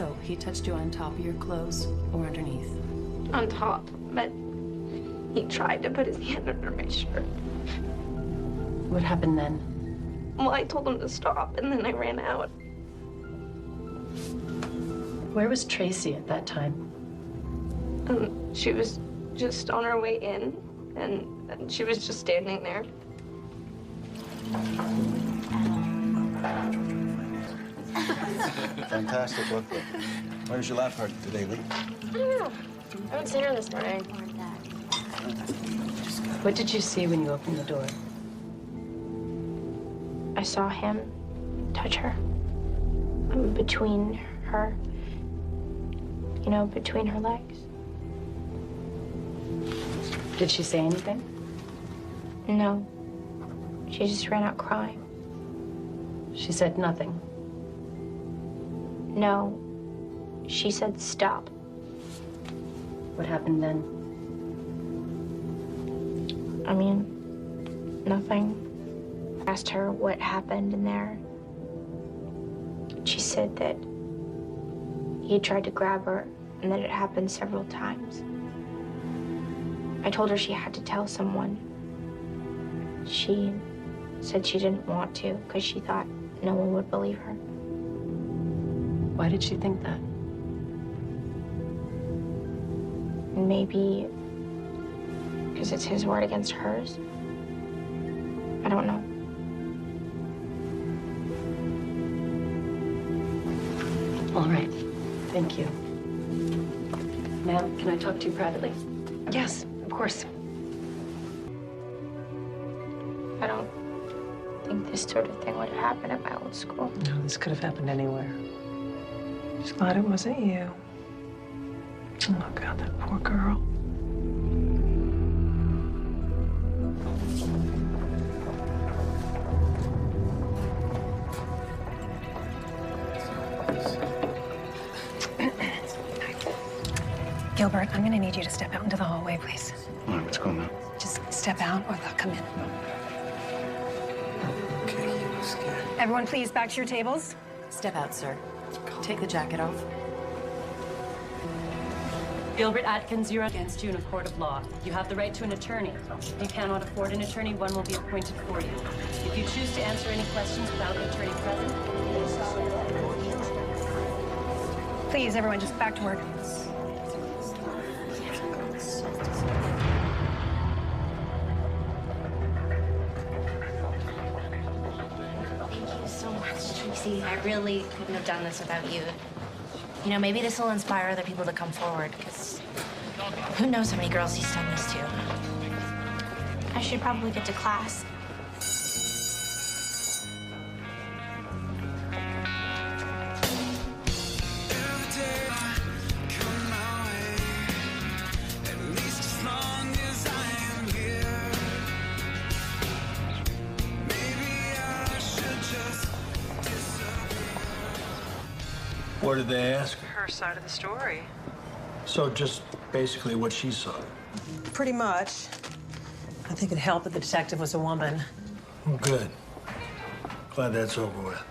So, he touched you on top of your clothes or underneath? On top, but he tried to put his hand under my shirt. What happened then? Well, I told him to stop, and then I ran out. Where was Tracy at that time? She was just on her way in, and she was just standing there. Fantastic look. Where's your lap party today, Lee? I don't know. I haven't seen her this morning. What did you see when you opened the door? I saw him touch her. Between her, between her legs. Did she say anything? No. She just ran out crying. She said nothing. No. She said stop. What happened then? I mean, nothing. I asked her what happened in there. She said that he tried to grab her and that it happened several times. I told her she had to tell someone. She said she didn't want to because she thought no one would believe her. Why did she think that? Maybe because it's his word against hers. I don't know. All right. Thank you. Ma'am, can I talk to you privately? Yes, of course. I don't think this sort of thing would have happened at my old school. No, this could have happened anywhere. Just glad it wasn't you. Oh, God, that poor girl. Gilbert, I'm gonna need you to step out into the hallway, please. All right, what's going on? Just step out or they'll come in. Okay, I'm scared. Everyone, please, back to your tables. Step out, sir. Take the jacket off. Gilbert Atkins, you're against you in a court of law. You have the right to an attorney. If you cannot afford an attorney, one will be appointed for you. If you choose to answer any questions without an attorney present, Please, everyone, just back to work. So much, Tracy. I really couldn't have done this without you. You know, maybe this will inspire other people to come forward, because who knows how many girls he's done this to. I should probably get to class. What did they ask? Her side of the story. So just basically what she saw. Pretty much. I think it helped that the detective was a woman. Well, good. Glad that's over with.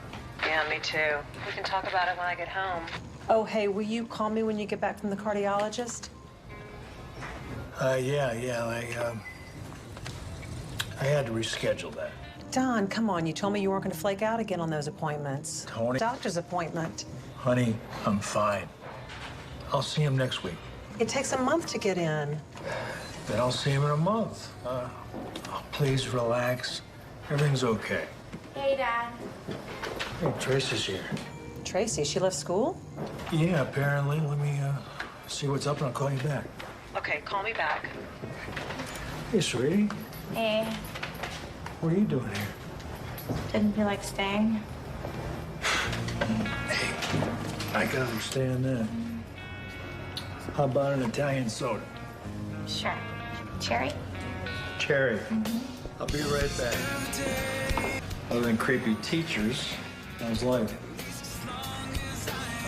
Yeah, me too. We can talk about it when I get home. Oh, hey, will you call me when you get back from the cardiologist? Yeah. I had to reschedule that. Don, come on. You told me you weren't going to flake out again on those appointments. Tony. Doctor's appointment. Honey, I'm fine. I'll see him next week. It takes a month to get in. Then I'll see him in a month. Please relax. Everything's okay. Hey, Dad. Hey, Tracy's here. Tracy, she left school? Yeah, apparently. Let me see what's up and I'll call you back. Okay, call me back. Hey, sweetie. Hey. What are you doing here? Didn't feel like staying. Hey, I can understand that. How about an Italian soda? Sure. Cherry? Cherry. I'll be right back. Other than creepy teachers, how's life?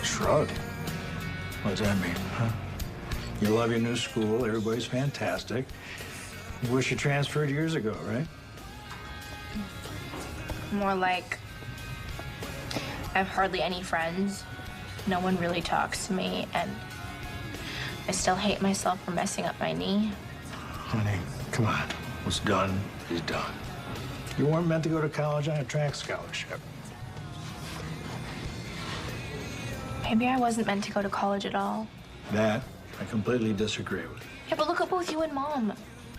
A shrug. What does that mean, huh? You love your new school, everybody's fantastic. You wish you transferred years ago, right? More like I have hardly any friends. no one really talks to me, and I still hate myself for messing up my knee. Honey, come on. What's done is done. You weren't meant to go to college on a track scholarship. Maybe I wasn't meant to go to college at all. That I completely disagree with. Yeah, but look at both you and Mom.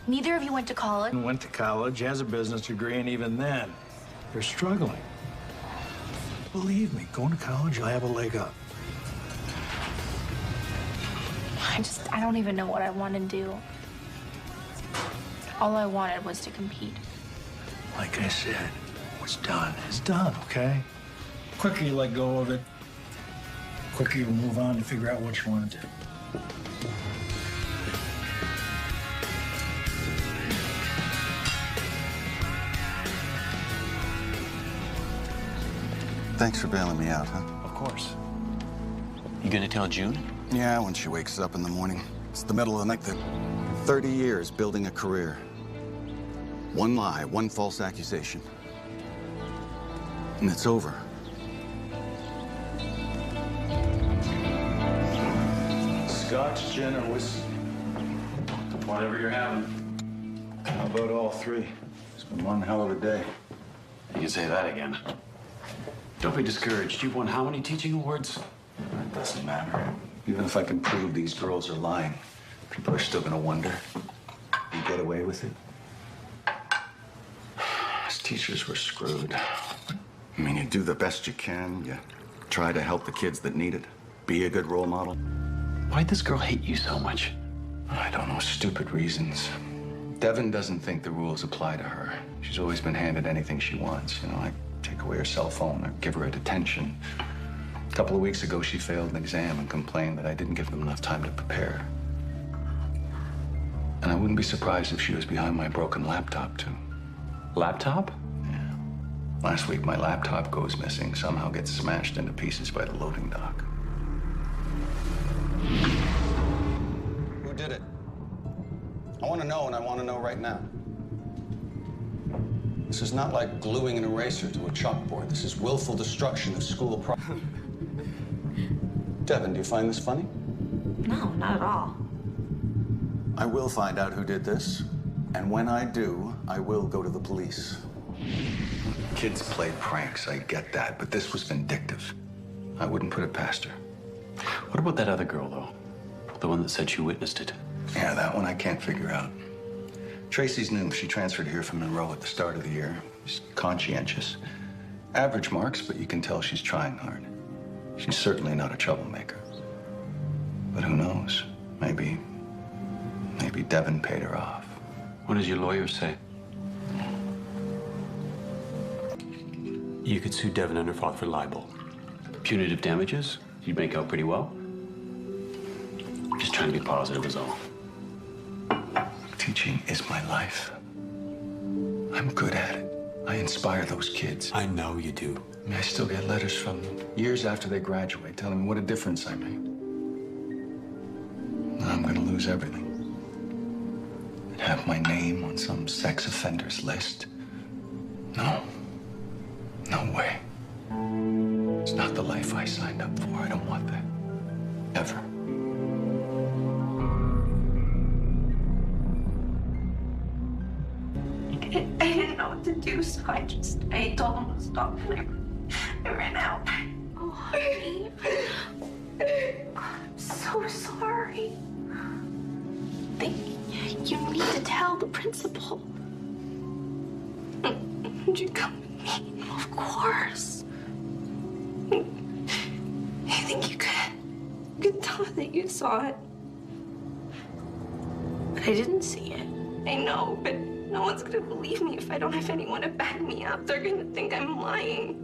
Neither of you went to college. Went to college, has a business degree, and even then, you're struggling. Believe me, going to college, you'll have a leg up. I don't even know what I want to do. All I wanted was to compete. Like I said, what's done is done, okay? Quicker you let go of it, quicker you move on to figure out what you want to do. Thanks for bailing me out, huh? Of course. You gonna tell June? Yeah, when she wakes up in the morning. It's the middle of the night. 30 years building a career. One lie, one false accusation. And it's over. Scotch, gin, or whiskey? Whatever you're having. How about all three? It's been one hell of a day. You can say that again. Don't be discouraged. You've won how many teaching awards? It doesn't matter. Even if I can prove these girls are lying, people are still gonna wonder. You get away with it? As teachers, we're screwed. I mean, you do the best you can. You try to help the kids that need it. Be a good role model. Why'd this girl hate you so much? I don't know, stupid reasons. Devin doesn't think the rules apply to her. She's always been handed anything she wants. You know, I take away her cell phone or give her a detention. A couple of weeks ago, she failed an exam and complained that I didn't give them enough time to prepare. And I wouldn't be surprised if she was behind my broken laptop, too. Laptop? Yeah. Last week, my laptop goes missing, somehow gets smashed into pieces by the loading dock. Who did it? I want to know, and I want to know right now. This is not like gluing an eraser to a chalkboard. This is willful destruction of school property. Devin, do you find this funny? No, not at all. I will find out who did this, and when I do, I will go to the police. Kids play pranks, I get that, but this was vindictive. I wouldn't put it past her. What about that other girl, though? The one that said she witnessed it? Yeah, that one I can't figure out. Tracy's new. She transferred here from Monroe at the start of the year. She's conscientious. Average marks, but you can tell she's trying hard. She's certainly not a troublemaker. But who knows? Maybe Devin paid her off. What does your lawyer say? You could sue Devin and her father for libel. Punitive damages? You'd make out pretty well. Just trying to be positive is all. Teaching is my life. I'm good at it. I inspire those kids. I know you do. I mean, I still get letters from them years after they graduate telling me what a difference I made. Now I'm gonna lose everything. And have my name on some sex offenders list. No. No way. It's not the life I signed up for. I don't want that. Ever. I didn't know what to do, so I told him to stop, and I ran out. Oh, honey. I'm so sorry. You need to tell the principal. Would you come with me? Of course. I think you could tell her that you saw it. But I didn't see it. I know, but no one's gonna believe me if I don't have anyone to back me up. They're gonna think I'm lying.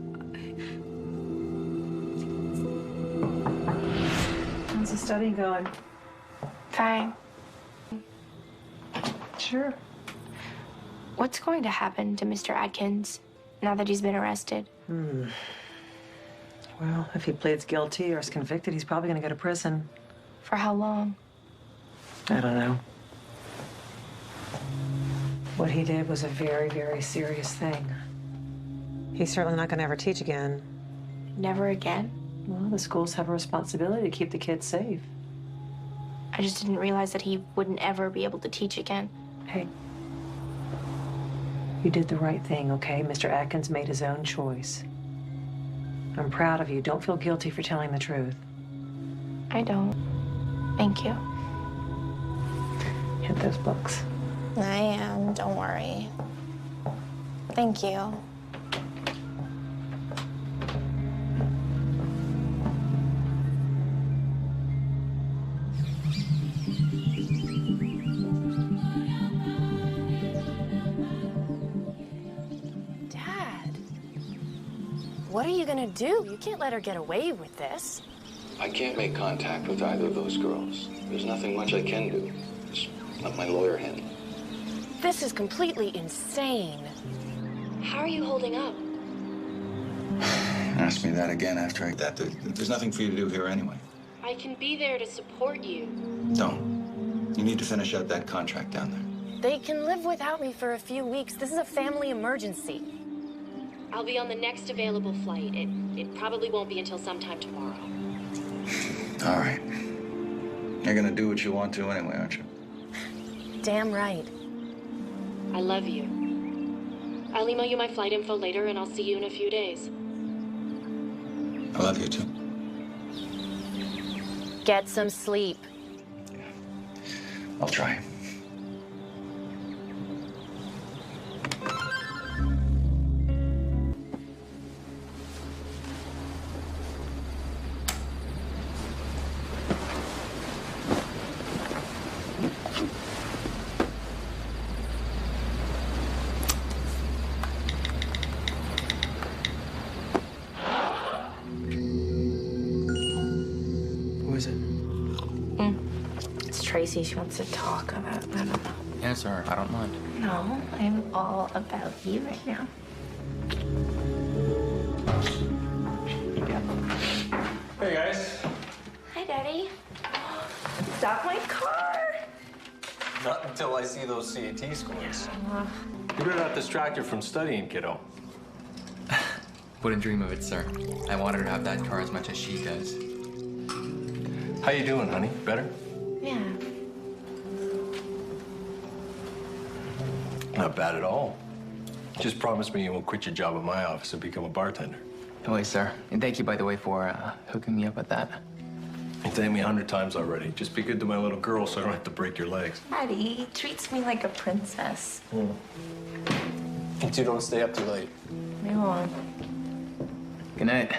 How's the study going? Fine. Sure. What's going to happen to Mr. Adkins now that he's been arrested? Well, if he pleads guilty or is convicted, he's probably going to go to prison. For how long? I don't know. What he did was a very, very serious thing. He's certainly not going to ever teach again. Never again? Well, the schools have a responsibility to keep the kids safe. I just didn't realize that he wouldn't ever be able to teach again. Hey, you did the right thing, okay? Mr. Atkins made his own choice. I'm proud of you. Don't feel guilty for telling the truth. I don't. Thank you. Hit those books. I am, don't worry. Thank you. Dad, what are you gonna do? You can't let her get away with this. I can't make contact with either of those girls. There's nothing much I can do. Just let my lawyer handle it. This is completely insane. How are you holding up? Ask me that again after I... There's nothing for you to do here anyway. I can be there to support you. Don't. You need to finish out that contract down there. They can live without me for a few weeks. This is a family emergency. I'll be on the next available flight. It probably won't be until sometime tomorrow. All right. You're gonna do what you want to anyway, aren't you? Damn right. I love you. I'll email you my flight info later, and I'll see you in a few days. I love you too. Get some sleep. I'll try. Who is it? It's Tracy. She wants to talk about, I don't know. Answer her. I don't mind. No, I'm all about you right now. Hey, guys. Hi, Daddy. Stop my car. Not until I see those CAT scores. You better not distract her from studying, kiddo. Wouldn't dream of it, sir. I want her to have that car as much as she does. How you doing, honey? Better? Yeah. Not bad at all. Just promise me you won't quit your job at my office and become a bartender. No way, sir. And thank you, by the way, for hooking me up with that. You thanked me 100 times already. Just be good to my little girl so I don't have to break your legs. Daddy treats me like a princess. And you don't stay up too late. I won't. Good night.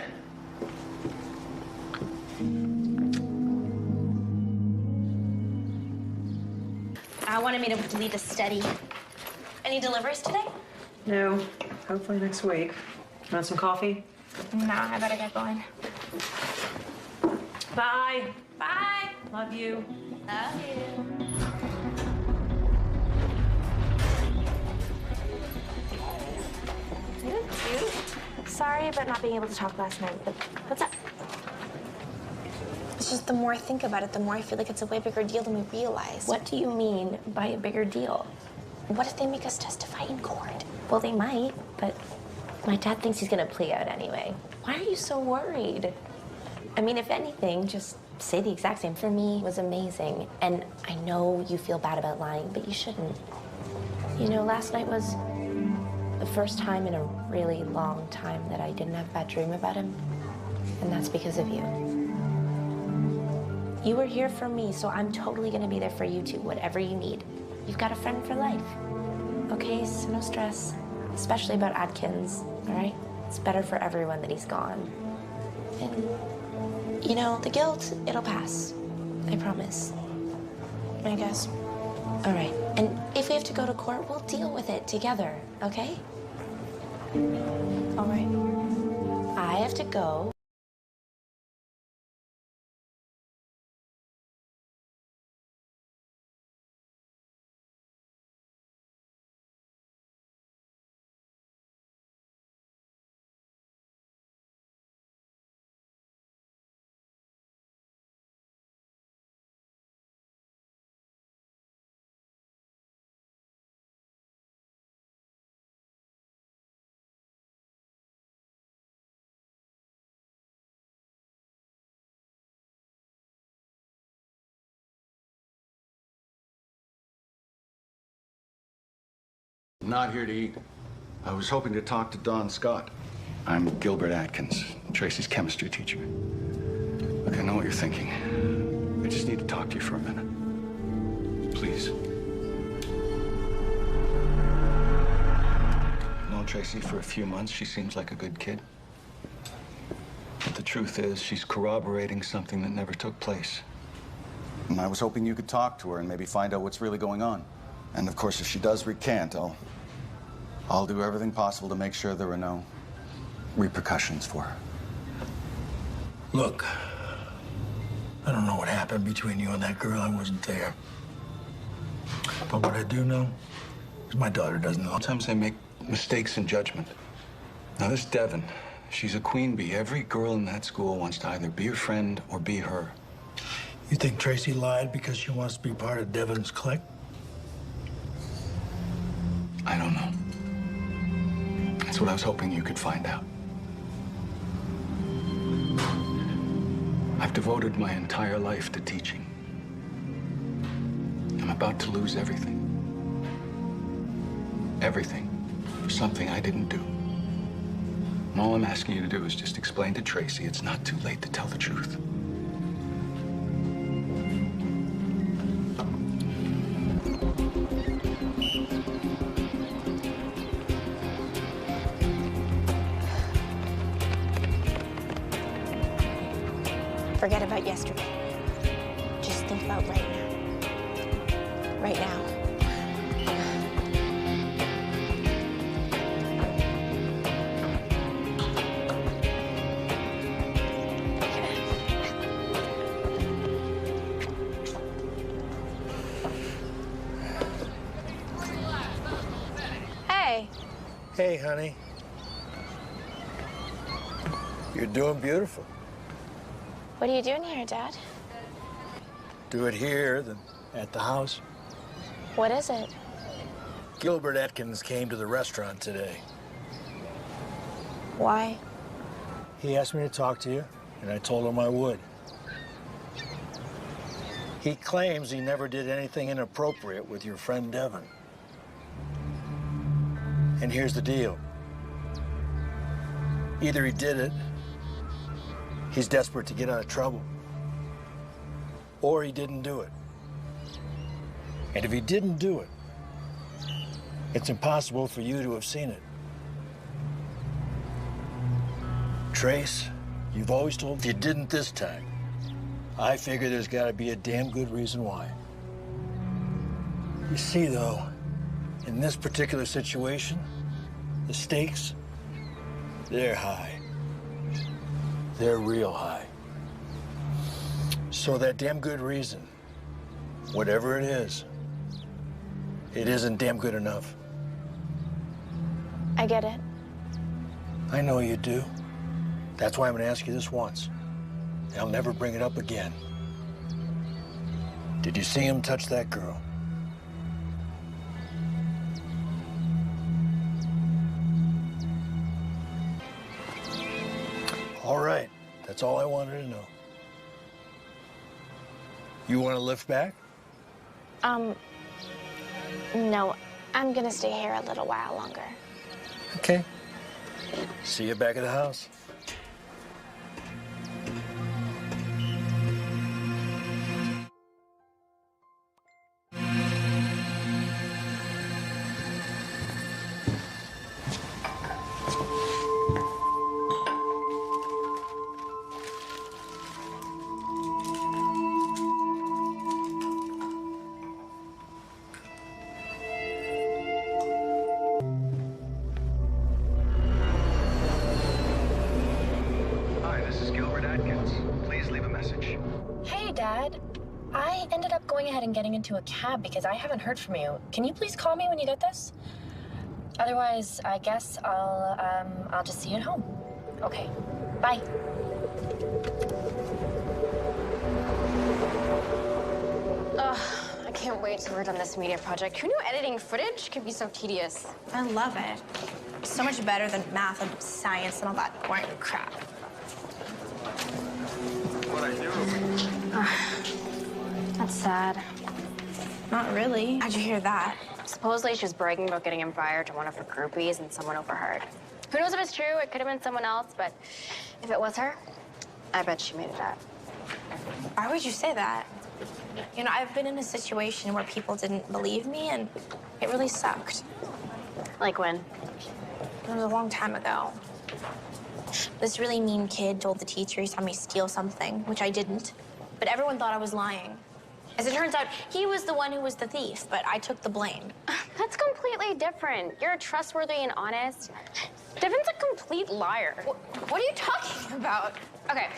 I wanted me to lead a study. Any deliveries today? No, hopefully next week. Want some coffee? Nah, I better get going. Bye. Bye. Love you. Love you. Sorry about not being able to talk last night, but what's up? It's just the more I think about it, the more I feel like it's a way bigger deal than we realize. What do you mean by a bigger deal? What if they make us testify in court? Well, they might, but my dad thinks he's gonna plea out anyway. Why are you so worried? I mean, if anything, just say the exact same. For me, it was amazing. And I know you feel bad about lying, but you shouldn't. You know, last night was the first time in a really long time that I didn't have a bad dream about him. And that's because of you. You were here for me, so I'm totally gonna be there for you too, whatever you need. You've got a friend for life. Okay, so no stress. Especially about Atkins, all right? It's better for everyone that he's gone. And, you know, the guilt, it'll pass. I promise. I guess. All right, and if we have to go to court, we'll deal with it together, okay? All right. I have to go. not here to eat. I was hoping to talk to Don Scott. I'm Gilbert Atkins, Tracy's chemistry teacher. Look, I know what you're thinking. I just need to talk to you for a minute. Please. I've known Tracy for a few months. She seems like a good kid. But the truth is, she's corroborating something that never took place. And I was hoping you could talk to her and maybe find out what's really going on. And of course, if she does recant, I'll do everything possible to make sure there are no repercussions for her. Look, I don't know what happened between you and that girl. I wasn't there. But what I do know is my daughter doesn't know. Sometimes they make mistakes in judgment. Now, this Devon, she's a queen bee. Every girl in that school wants to either be her friend or be her. You think Tracy lied because she wants to be part of Devon's clique? I don't know. That's what I was hoping you could find out. I've devoted my entire life to teaching. I'm about to lose everything. Everything for something I didn't do. And all I'm asking you to do is just explain to Tracy it's not too late to tell the truth. Forget about yesterday. Just think about right now. Right now. Hey. Hey, honey. You're doing beautiful. What are you doing here, Dad? Do it here than at the house. What is it? Gilbert Atkins came to the restaurant today. Why? He asked me to talk to you, and I told him I would. He claims he never did anything inappropriate with your friend Devon. And here's the deal. Either he did it, he's desperate to get out of trouble, or he didn't do it. And if he didn't do it, it's impossible for you to have seen it. Trace, you've always told me you didn't this time. I figure there's got to be a damn good reason why. You see, though, in this particular situation, the stakes, they're high. They're real high. So that damn good reason, whatever it isn't damn good enough. I get it. I know you do. That's why I'm gonna ask you this once. I'll never bring it up again. Did you see him touch that girl? All right, that's all I wanted to know. You want to lift back? No, I'm gonna stay here a little while longer. Okay. See you back at the house. I ended up going ahead and getting into a cab because I haven't heard from you. Can you please call me when you get this? Otherwise, I guess I'll just see you at home. Okay, bye. Ugh, I can't wait to work on this media project. Who knew editing footage could be so tedious? I love it. So much better than math and science and all that boring crap. What I do? That's sad. Not really. How'd you hear that? It's Supposedly she was bragging about getting him fired to one of her groupies and someone overheard. Who knows if it's true? It could have been someone else, but if it was her, I bet she made it up. Why would you say that? You know, I've been in a situation where people didn't believe me, and it really sucked. Like when? It was a long time ago. This really mean kid told the teacher he saw me steal something, which I didn't. But everyone thought I was lying. As it turns out, he was the one who was the thief, but I took the blame. That's completely different. You're trustworthy and honest. Devin's a complete liar. What are you talking about? Okay.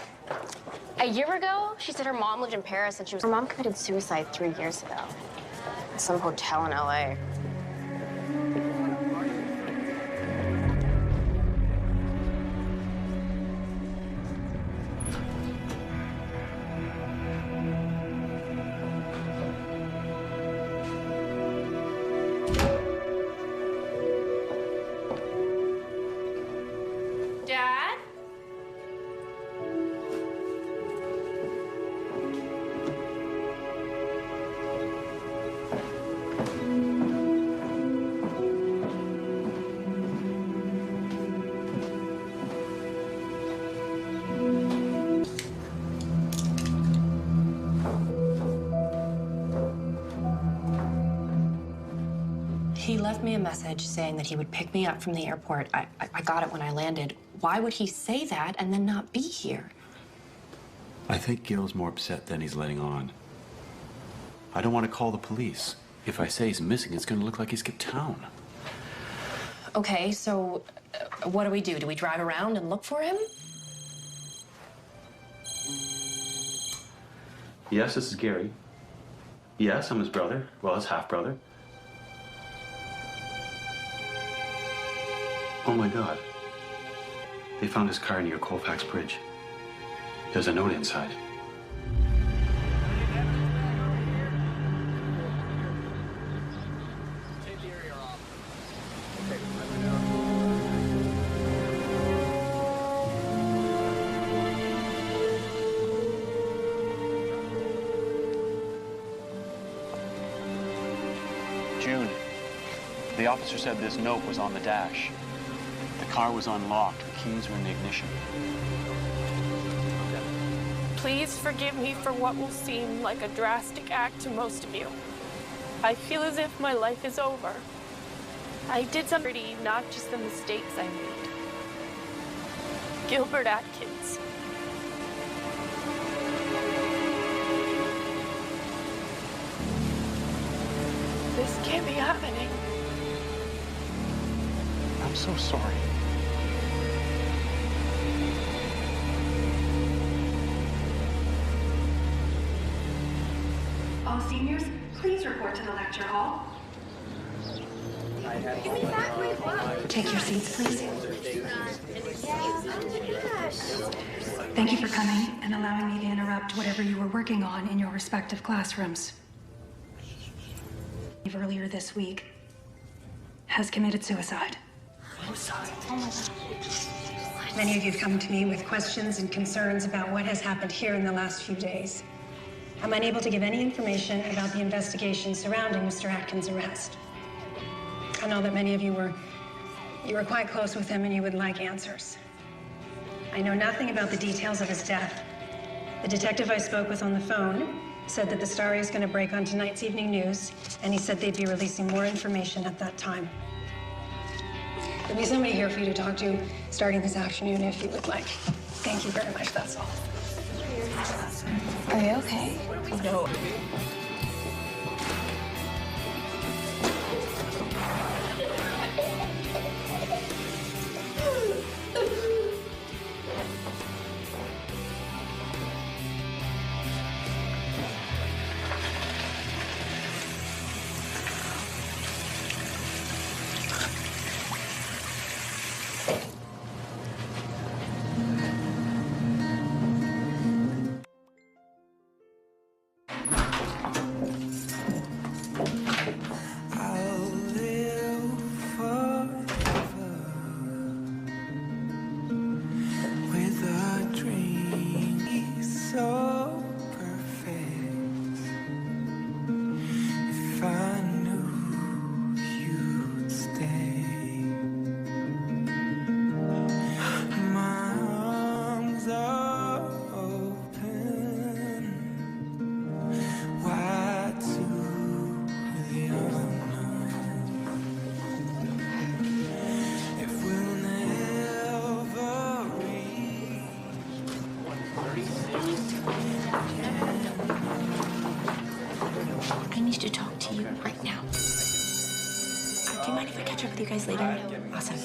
A year ago, she said her mom lived in Paris and her mom committed suicide 3 years ago. At some hotel in LA. Dad? He left me a message saying that he would pick me up from the airport. I got it when I landed. Why would he say that and then not be here? I think Gil's more upset than he's letting on. I don't want to call the police. If I say he's missing, it's going to look like he skipped town. Okay, so what do? Do we drive around and look for him? Yes, this is Gary. Yes, I'm his brother. Well, his half-brother. Oh my God. They found his car near Colfax Bridge. There's a note inside. June, the officer said this note was on the dash. The car was unlocked. The keys were in the ignition. Please forgive me for what will seem like a drastic act to most of you. I feel as if my life is over. I did something, not just the mistakes I made. Gilbert Atkins. This can't be happening. I'm so sorry. All seniors, please report to the lecture hall. Take your seats, please. Thank you for coming and allowing me to interrupt whatever you were working on in your respective classrooms. Earlier this week has committed suicide. Many of you have come to me with questions and concerns about what has happened here in the last few days. I'm unable to give any information about the investigation surrounding Mr. Atkins' arrest. I know that many of you were quite close with him and you would like answers. I know nothing about the details of his death. The detective I spoke with on the phone said that the story is going to break on tonight's evening news, and he said they'd be releasing more information at that time. There'll be somebody here for you to talk to starting this afternoon if you would like. Thank you very much, that's all. Are you okay? No. with you guys later? Awesome.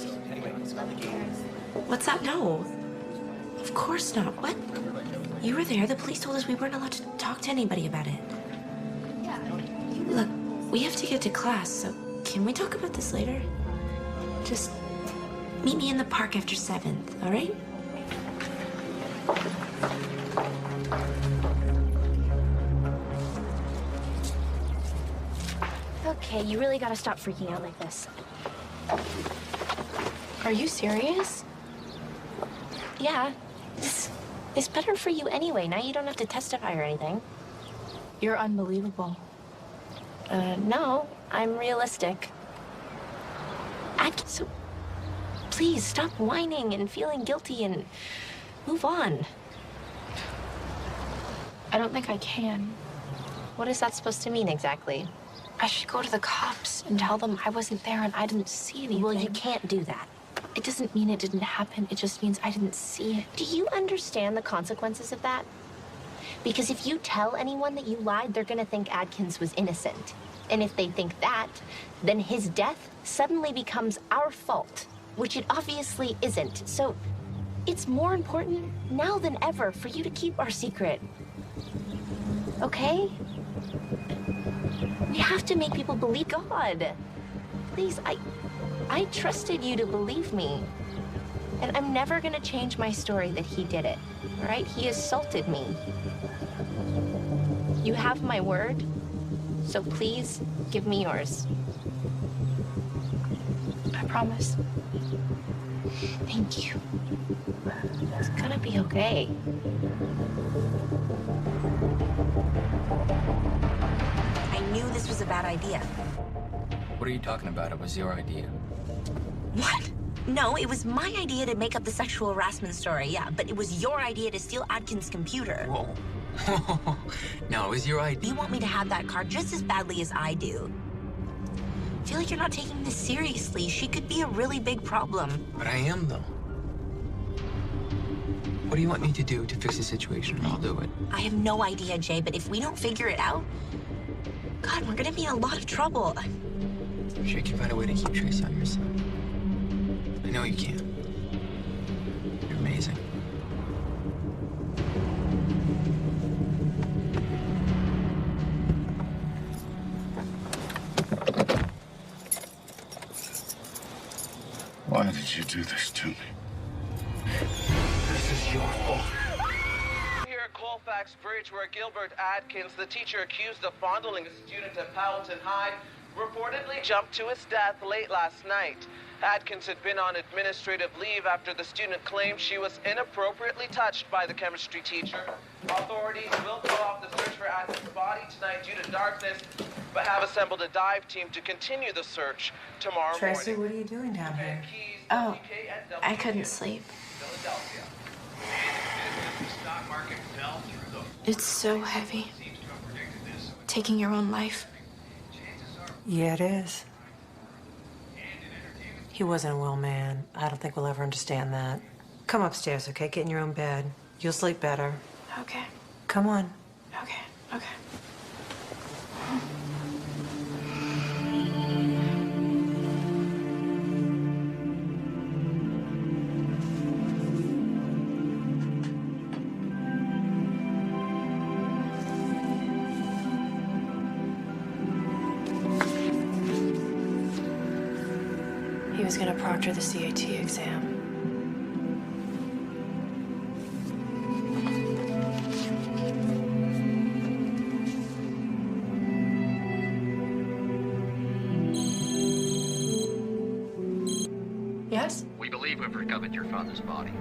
What's up? No. Of course not. What? You were there. The police told us we weren't allowed to talk to anybody about it. Look, we have to get to class, so can we talk about this later? Just meet me in the park after 7th, all right? Okay, you really gotta stop freaking out like this. Are you serious? Yeah. It's better for you anyway. Now you don't have to testify or anything. You're unbelievable. No, I'm realistic. So please stop whining and feeling guilty and move on. I don't think I can. What is that supposed to mean exactly? I should go to the cops and tell them I wasn't there and I didn't see anything. Well, you can't do that. It doesn't mean it didn't happen. It just means I didn't see it. Do you understand the consequences of that? Because if you tell anyone that you lied, they're gonna think Adkins was innocent. And if they think that, then his death suddenly becomes our fault, which it obviously isn't. So it's more important now than ever for you to keep our secret. Okay? We have to make people believe God. Please, I trusted you to believe me. And I'm never gonna change my story that he did it, all right? He assaulted me. You have my word, so please give me yours. I promise. Thank you. It's gonna be okay. I knew this was a bad idea. What are you talking about? It was your idea. What? No, it was my idea to make up the sexual harassment story, yeah, but it was your idea to steal Adkins' computer. Whoa. No, it was your idea. You want me to have that car just as badly as I do. I feel like you're not taking this seriously. She could be a really big problem. But I am, though. What do you want me to do to fix the situation? I'll do it. I have no idea, Jay, but if we don't figure it out, God, we're gonna be in a lot of trouble. I'm sure you can find a way to keep Tracy on your side. I know you can. You're amazing. Why did you do this to me? This is your fault. Here at Colfax Bridge, where Gilbert Adkins, the teacher accused of fondling a student at Powelton High, reportedly jumped to his death late last night. Adkins had been on administrative leave after the student claimed she was inappropriately touched by the chemistry teacher. Authorities will go off the search for Adkins' body tonight due to darkness, but have assembled a dive team to continue the search tomorrow Tracy, morning. what are you doing down here? Oh, I couldn't sleep. It's so heavy. Taking your own life. Yeah, it is. He wasn't a well man. I don't think we'll ever understand that. Come upstairs, okay? Get in your own bed. You'll sleep better. Okay. Come on. Okay. Okay. He was gonna proctor the CAT exam. Yes? We believe we've recovered your father's body.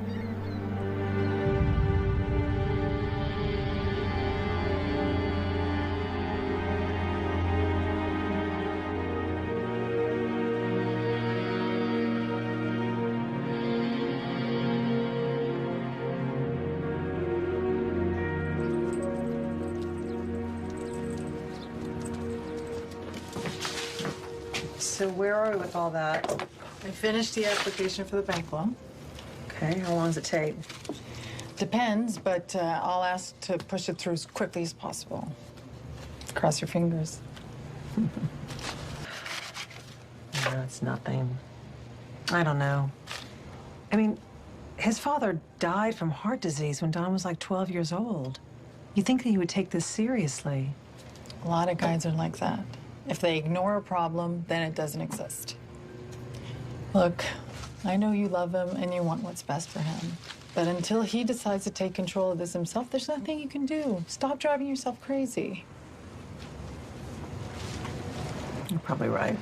So where are we with all that? I finished the application for the bank loan. Okay, how long does it take? Depends, but I'll ask to push it through as quickly as possible. Cross your fingers. All it's nothing. I don't know. I mean, his father died from heart disease when Don was like 12 years old. You'd think that he would take this seriously. A lot of guys are like that. If they ignore a problem, then it doesn't exist. Look, I know you love him and you want what's best for him. But until he decides to take control of this himself, there's nothing you can do. Stop driving yourself crazy. You're probably right.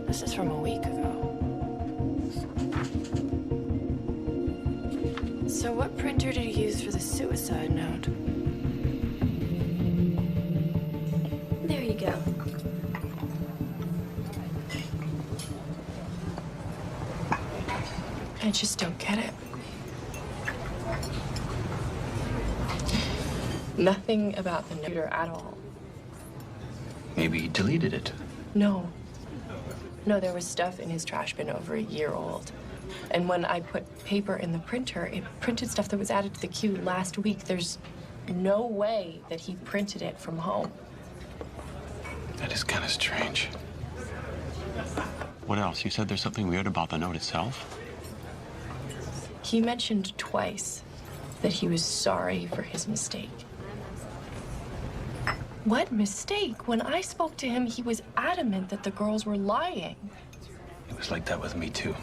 This is from a week ago. So what printer did he use for the suicide note? There you go. I just don't get it. Nothing about the note at all. Maybe he deleted it. No. No, there was stuff in his trash bin over a year old. And when I put paper in the printer, it printed stuff that was added to the queue last week. There's no way that he printed it from home. That is kind of strange. What else? You said there's something weird about the note itself? He mentioned twice that he was sorry for his mistake. What mistake? When I spoke to him, he was adamant that the girls were lying. It was like that with me, too.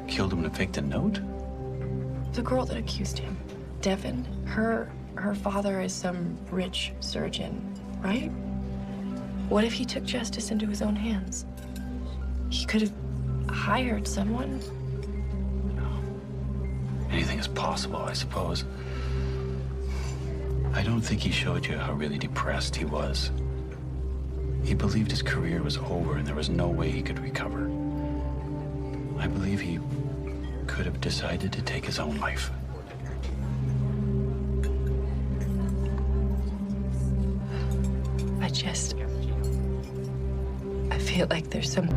Killed him to fake the note? The girl that accused him, Devin, her father is some rich surgeon, right? What if he took justice into his own hands? He could have hired someone. Anything is possible, I suppose. I don't think he showed you how really depressed he was. He believed his career was over and there was no way he could recover. I believe he could have decided to take his own life. I feel like there's some...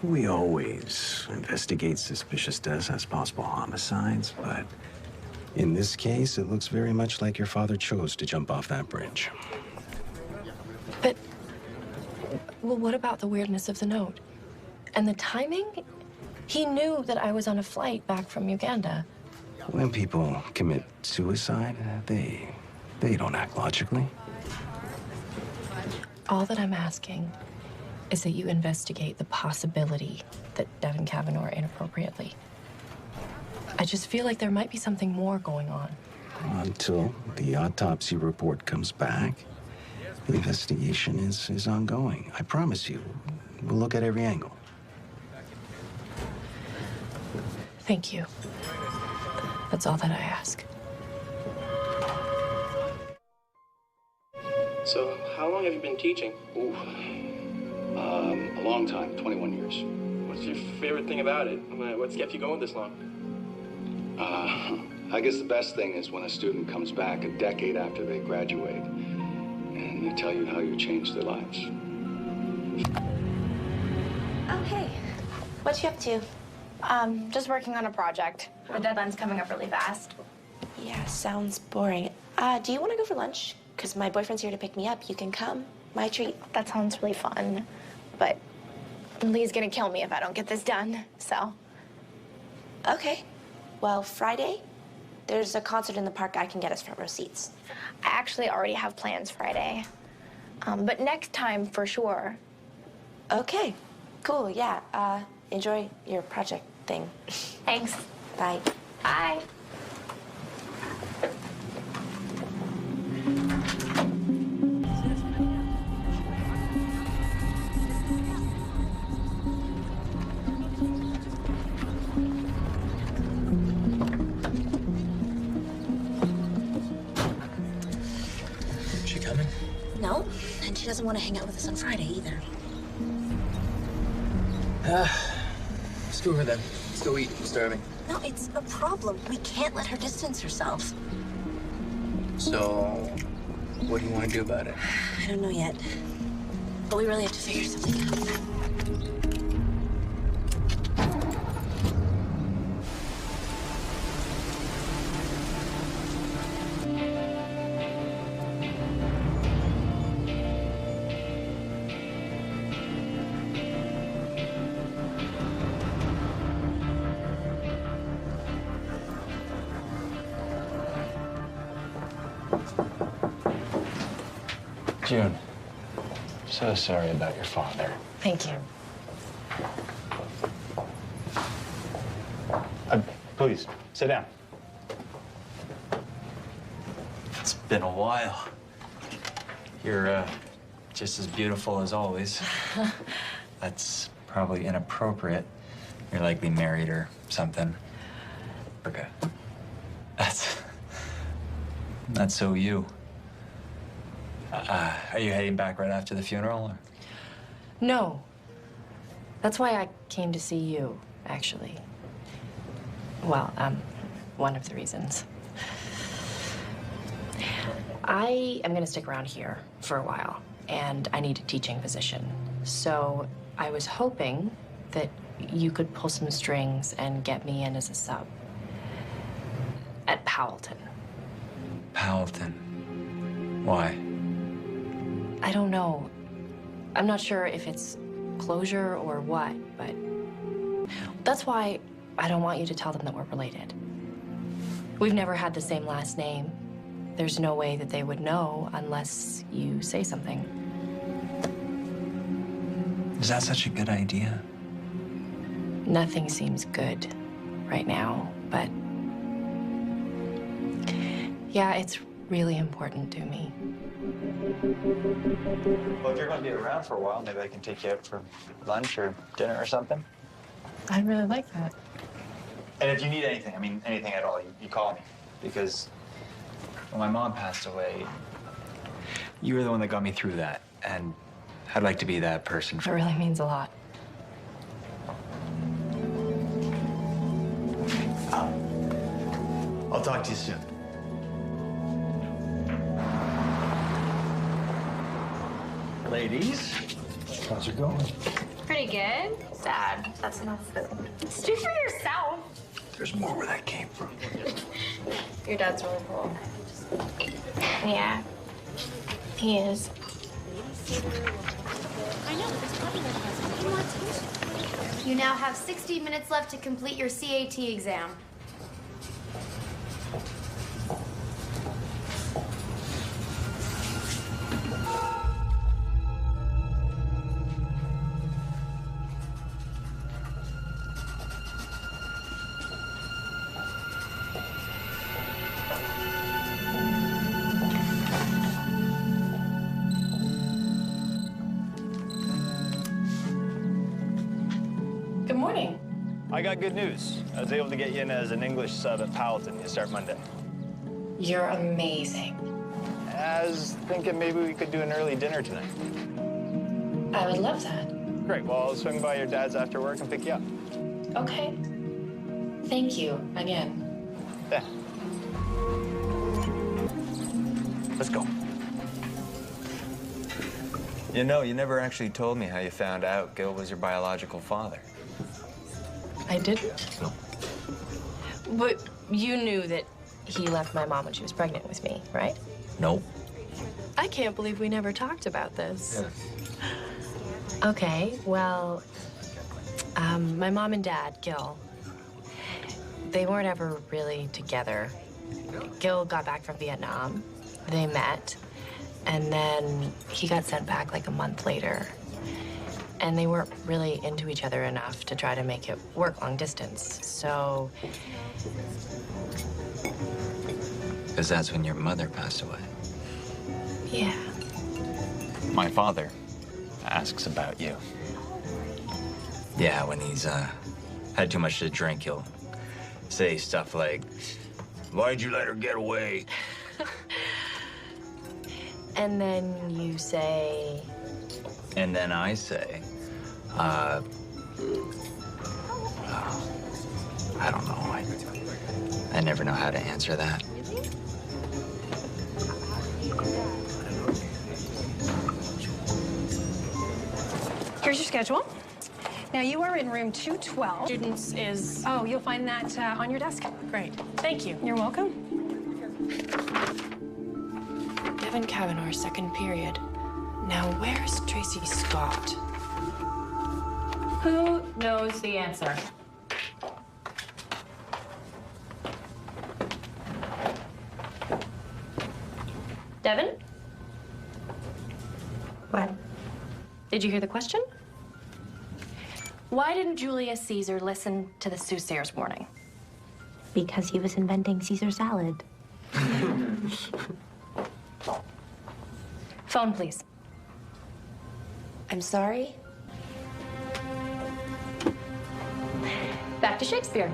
We always investigate suspicious deaths as possible homicides, but in this case, it looks very much like your father chose to jump off that bridge. But, well, what about the weirdness of the note? And the timing? He knew that I was on a flight back from Uganda. When people commit suicide, they don't act logically. All that I'm asking is that you investigate the possibility that Devin Kavanaugh inappropriately. I just feel like there might be something more going on. Until the autopsy report comes back, the investigation is ongoing. I promise you, we'll look at every angle. Thank you. That's all that I ask. So, how long have you been teaching? Ooh. A long time, 21 years. What's your favorite thing about it? What's kept you going this long? I guess the best thing is when a student comes back a decade after they graduate and they tell you how you changed their lives. Oh, hey. What you up to? Just working on a project. The deadline's coming up really fast. Yeah, sounds boring. Do you want to go for lunch? Because my boyfriend's here to pick me up. You can come. My treat. That sounds really fun. But Lee's gonna kill me if I don't get this done, so. Okay. Well, Friday, there's a concert in the park. I can get us front row seats. I actually already have plans Friday. But next time, for sure. Okay. Cool, yeah. Enjoy your project thing. Thanks. Bye. Bye. she doesn't want to hang out with us on Friday either. Screw her then. Let's go eat. I'm starving. No, it's a problem. We can't let her distance herself. So, what do you want to do about it? I don't know yet. But we really have to figure something out. June, so sorry about your father. Thank you. Please, sit down. It's been a while. You're just as beautiful as always. That's probably inappropriate. You're likely married or something. Okay. That's so you. Are you heading back right after the funeral? Or? No. That's why I came to see you, actually. Well, one of the reasons. I am going to stick around here for a while, and I need a teaching position. So I was hoping that you could pull some strings and get me in as a sub at Powelton. Powelton. Why? I don't know. I'm not sure if it's closure or what, but that's why I don't want you to tell them that we're related. We've never had the same last name. There's no way that they would know unless you say something. Is that such a good idea? Nothing seems good right now, but yeah, it's really important to me. Well, if you're going to be around for a while, maybe I can take you out for lunch or dinner or something. I'd really like that. And if you need anything, I mean, anything at all, you call me. Because when my mom passed away, you were the one that got me through that. And I'd like to be that person. It really means a lot. I'll talk to you soon. Ladies, how's it going? Pretty good. Sad. That's enough food. Speak for yourself. There's more where that came from. Your dad's really cool. Yeah. He is. I know, but there's probably no present. You want attention. You now have 60 minutes left to complete your CAT exam. Good morning. I got good news. I was able to get you in as an English sub at Powelton. You start Monday. You're amazing. I was thinking maybe we could do an early dinner tonight. I would love that. Great. Well, I'll swing by your dad's after work and pick you up. Okay. Thank you again. Yeah. Let's go. You know, you never actually told me how you found out Gil was your biological father. I didn't. No. But you knew that he left my mom when she was pregnant with me, right? Nope. I can't believe we never talked about this. Okay, well, my mom and dad, Gil, they weren't ever really together. Gil got back from Vietnam. They met, and then he got sent back like a month later. And they weren't really into each other enough to try to make it work long distance. So. Because that's when your mother passed away. Yeah. My father asks about you. Yeah, when he's had too much to drink, he'll say stuff like, "Why'd you let her get away?" And then you say... And then I say, I don't know. I never know how to answer that. Here's your schedule. Now, you are in room 212. Students is... Oh, you'll find that on your desk. Great. Thank you. You're welcome. Devin Kavanaugh, second period. Now, where's Tracy Scott? Who knows the answer? Devin? What? Did you hear the question? Why didn't Julius Caesar listen to the soothsayer's warning? Because he was inventing Caesar salad. Phone, please. I'm sorry? Back to Shakespeare.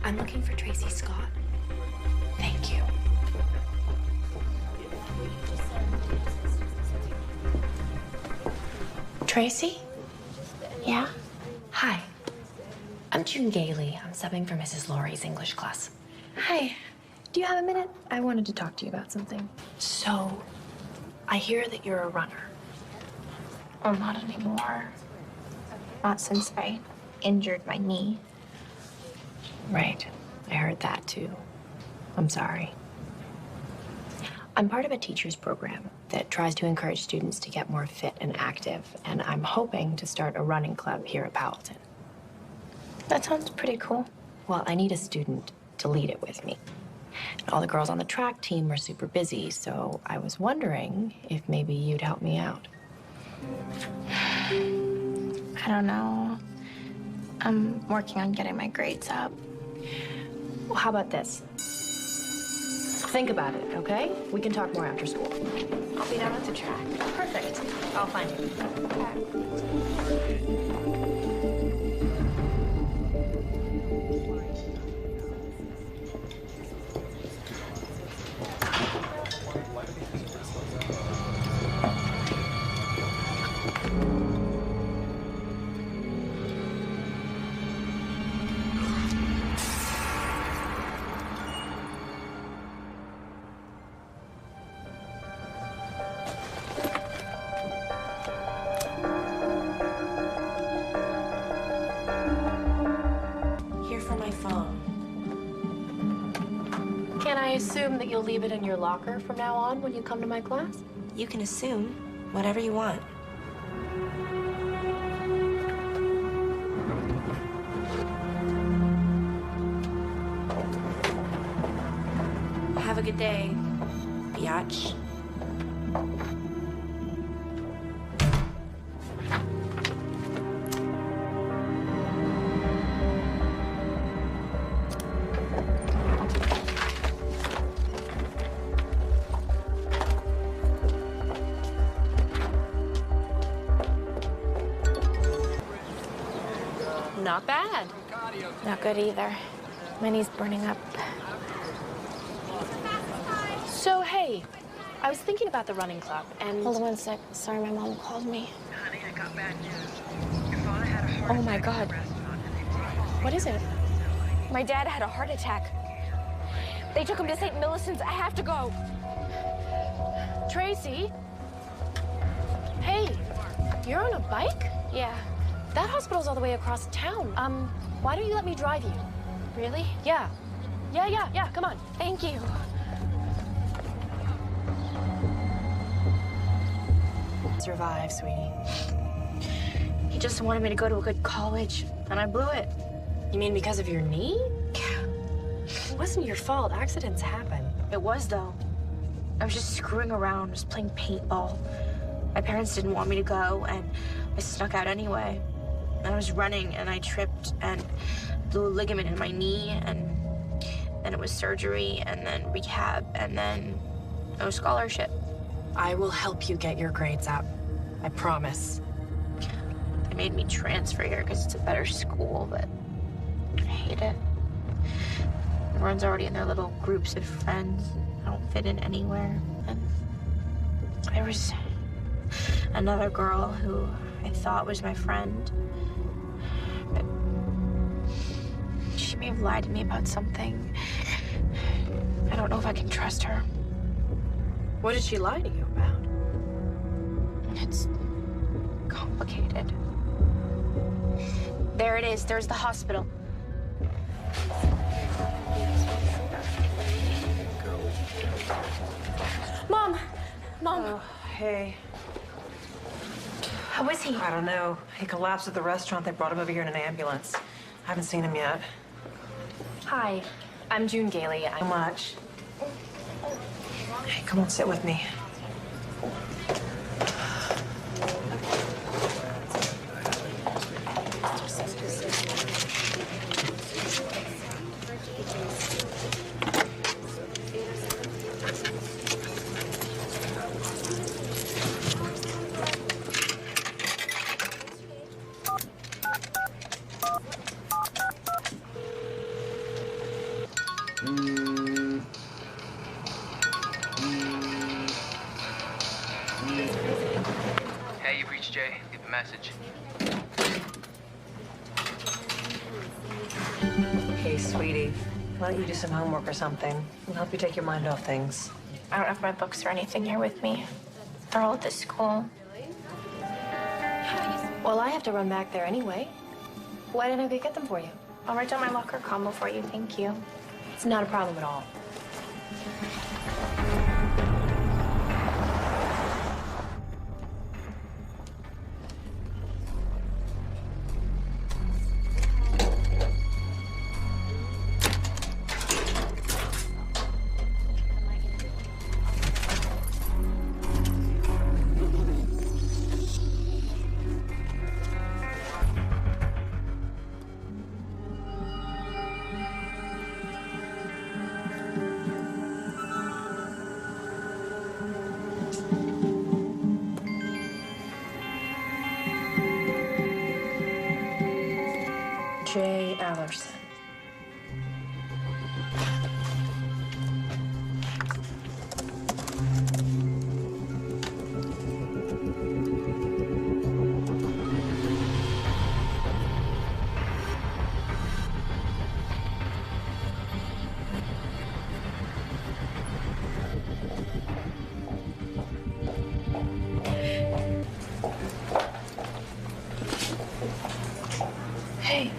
I'm looking for Tracy Scott. Thank you. Tracy? Yeah? Hi. I'm June Gailey. I'm subbing for Mrs. Laurie's English class. Hi. Do you have a minute? I wanted to talk to you about something. So, I hear that you're a runner. Oh, not anymore. Not since I injured my knee. Right. I heard that too. I'm sorry. I'm part of a teacher's program that tries to encourage students to get more fit and active, and I'm hoping to start a running club here at Powelton. That sounds pretty cool. Well, I need a student to lead it with me. And all the girls on the track team are super busy, so I was wondering if maybe you'd help me out. I don't know. I'm working on getting my grades up. Well, how about this? Think about it, okay? We can talk more after school. I'll be down at the track. Perfect. I'll find you. Can I assume that you'll leave it in your locker from now on when you come to my class? You can assume whatever you want. Have a good day, biatch. Not bad. Not good either. My knee's burning up. So, hey, I was thinking about the running club, and... Hold on one sec. Sorry, my mom called me. Honey, I got bad news. Your father had a heart Oh, my God. What is it? My dad had a heart attack. They took him to St. Millicent's. I have to go. Tracy? Hey, you're on a bike? Yeah. That hospital's all the way across town. Why don't you let me drive you? Really? Yeah. Yeah, come on. Thank you. Survive, sweetie. He just wanted me to go to a good college, and I blew it. You mean because of your knee? Yeah. It wasn't your fault. Accidents happen. It was, though. I was just screwing around, just playing paintball. My parents didn't want me to go, and I snuck out anyway. And I was running, and I tripped and blew a ligament in my knee, and then it was surgery, and then rehab, and then no scholarship. I will help you get your grades up. I promise. They made me transfer here because it's a better school, but I hate it. Everyone's already in their little groups of friends. I don't fit in anywhere. And there was another girl who I thought was my friend, but she may have lied to me about something. I don't know if I can trust her. What did she lie to you about? It's complicated. There it is. There's the hospital. Mom! Mom! Oh, hey. How is he? I don't know. He collapsed at the restaurant. They brought him over here in an ambulance. I haven't seen him yet. Hi, I'm June Gailey. How much? Hey, come on, sit with me. Hey, you've reached Jay. Leave a message. Hey, sweetie. Why don't you do some homework or something? It'll help you take your mind off things. I don't have my books or anything here with me. They're all at the school. Well, I have to run back there anyway. Why didn't I go get them for you? I'll write down my locker combo for you. Thank you. It's not a problem at all. Jay Allerson. Hey.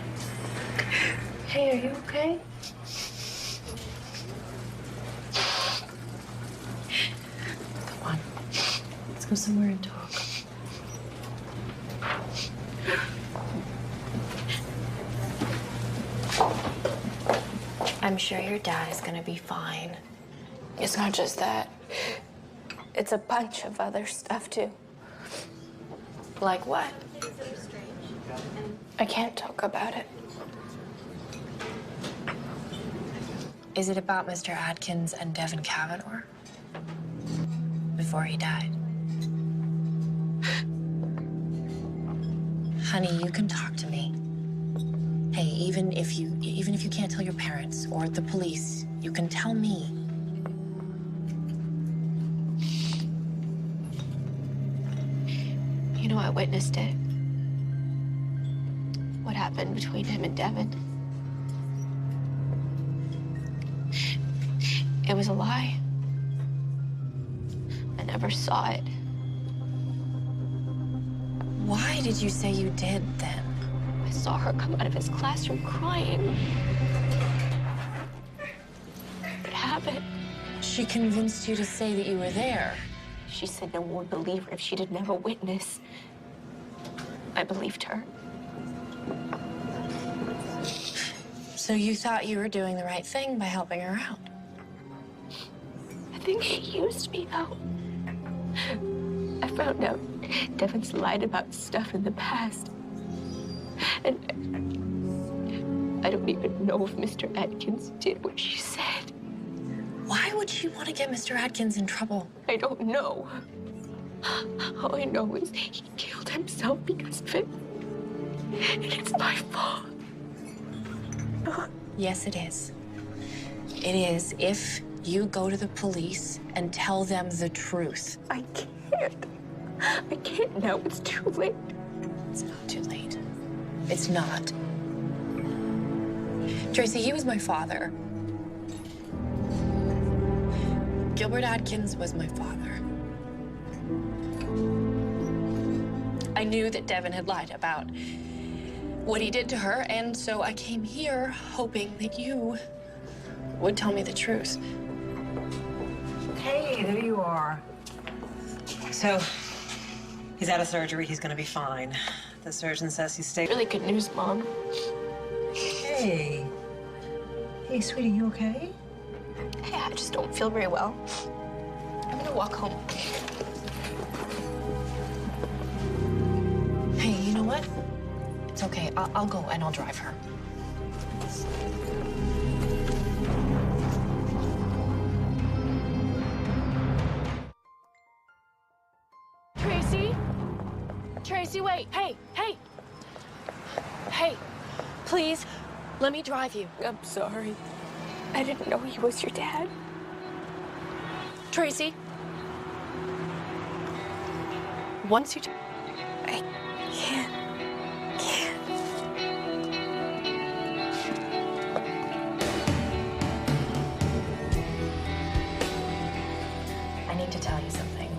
Hey, are you okay? Come on. Let's go somewhere and talk. I'm sure your dad is gonna be fine. It's not just that. It's a bunch of other stuff, too. Like what? I can't talk about it. Is it about Mr. Atkins and Devin Kavanaugh? Before he died? Honey, you can talk to me. Hey, even if you can't tell your parents or the police, you can tell me. You know, I witnessed it. What happened between him and Devin. It was a lie. I never saw it. Why did you say you did then? I saw her come out of his classroom crying. What happened? She convinced you to say that you were there. She said no one would believe her if she didn't have a witness. I believed her. So you thought you were doing the right thing by helping her out? I think she used me, though. I found out Devin's lied about stuff in the past. And I don't even know if Mr. Atkins did what she said. Why would she want to get Mr. Atkins in trouble? I don't know. All I know is he killed himself because of it. And it's my fault. Yes, it is. It is if you go to the police and tell them the truth. I can't. I can't now. It's too late. It's not too late. It's not. Tracy, he was my father. Gilbert Atkins was my father. I knew that Devin had lied about what he did to her, and so I came here hoping that you would tell me the truth. Hey, there you are. So, he's out of surgery. He's gonna be fine. The surgeon says he's stable. Really good news, Mom. Hey. Hey, sweetie, you okay? Hey, I just don't feel very well. I'm gonna walk home. Hey, you know what? It's okay. I'll go and I'll drive her. Tracy? Tracy, wait. Hey, hey. Hey, please, let me drive you. I'm sorry. I didn't know he was your dad. Tracy. Once you... I can't. I need to tell you something.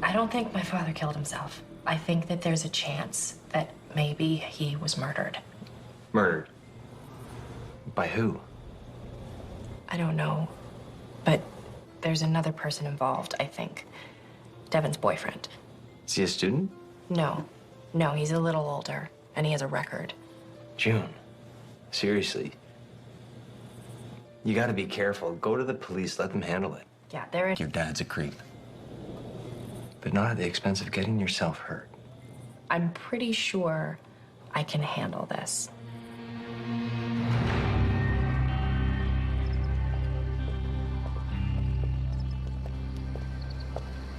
I don't think my father killed himself. I think that there's a chance that maybe he was murdered. Murdered? By who? I don't know, but there's another person involved, I think. Devin's boyfriend. Is he a student? No, he's a little older, and he has a record. June, seriously. You gotta be careful. Go to the police, let them handle it. Yeah, they're... Your dad's a creep. But not at the expense of getting yourself hurt. I'm pretty sure I can handle this.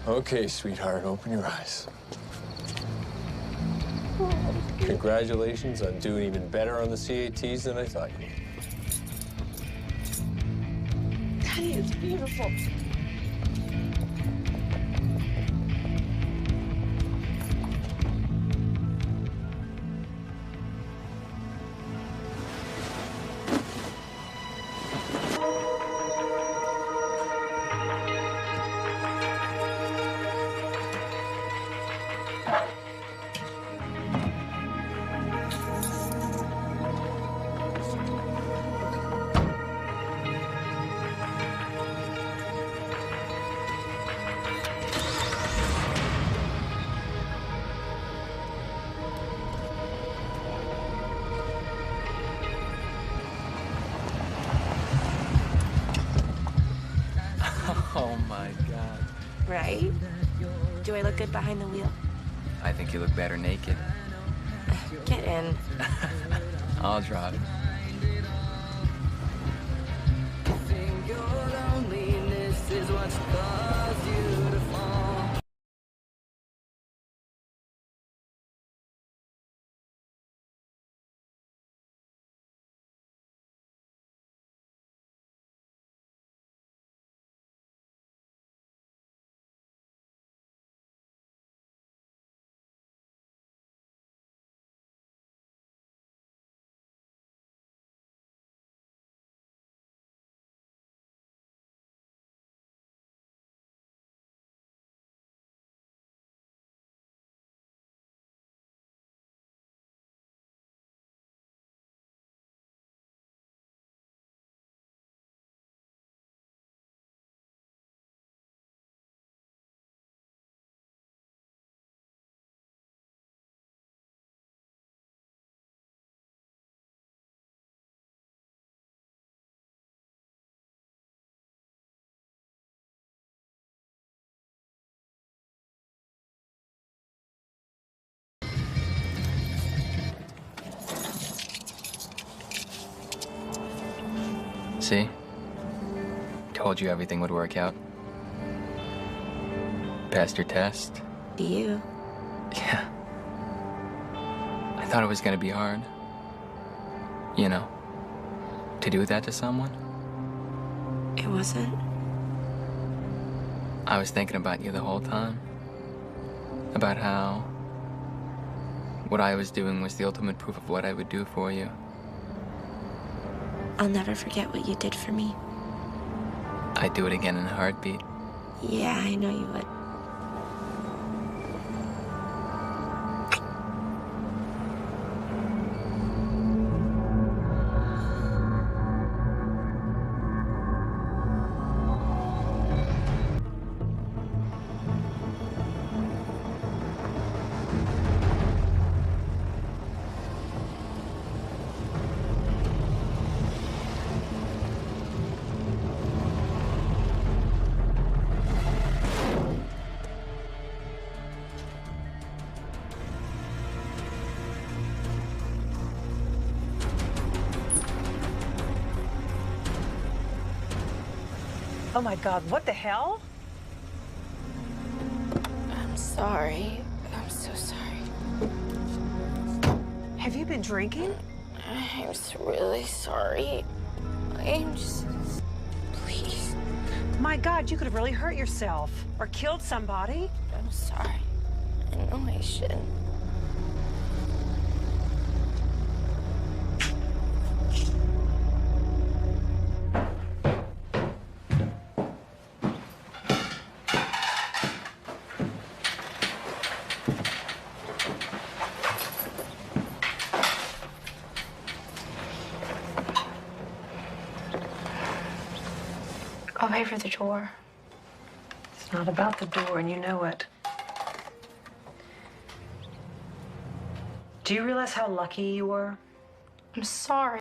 Okay, sweetheart, open your eyes. Congratulations on doing even better on the CATs than I thought you would. Daddy is beautiful. Oh my God. Right? Do I look good behind the wheel? I think you look better naked. Get in. I'll drive. Your loneliness is what's caused you to fall. See? Told you everything would work out. Passed your test. You? Yeah. I thought it was gonna be hard. You know, to do that to someone. It wasn't. I was thinking about you the whole time. About how what I was doing was the ultimate proof of what I would do for you. I'll never forget what you did for me. I'd do it again in a heartbeat. Yeah, I know you would. Oh my God, what the hell? I'm sorry. I'm so sorry. Have you been drinking? I'm just really sorry. I'm just... Please. My God, you could have really hurt yourself or killed somebody. I'm sorry. I know I shouldn't. I'll pay for the door. It's not about the door, and you know it. Do you realize how lucky you were? I'm sorry.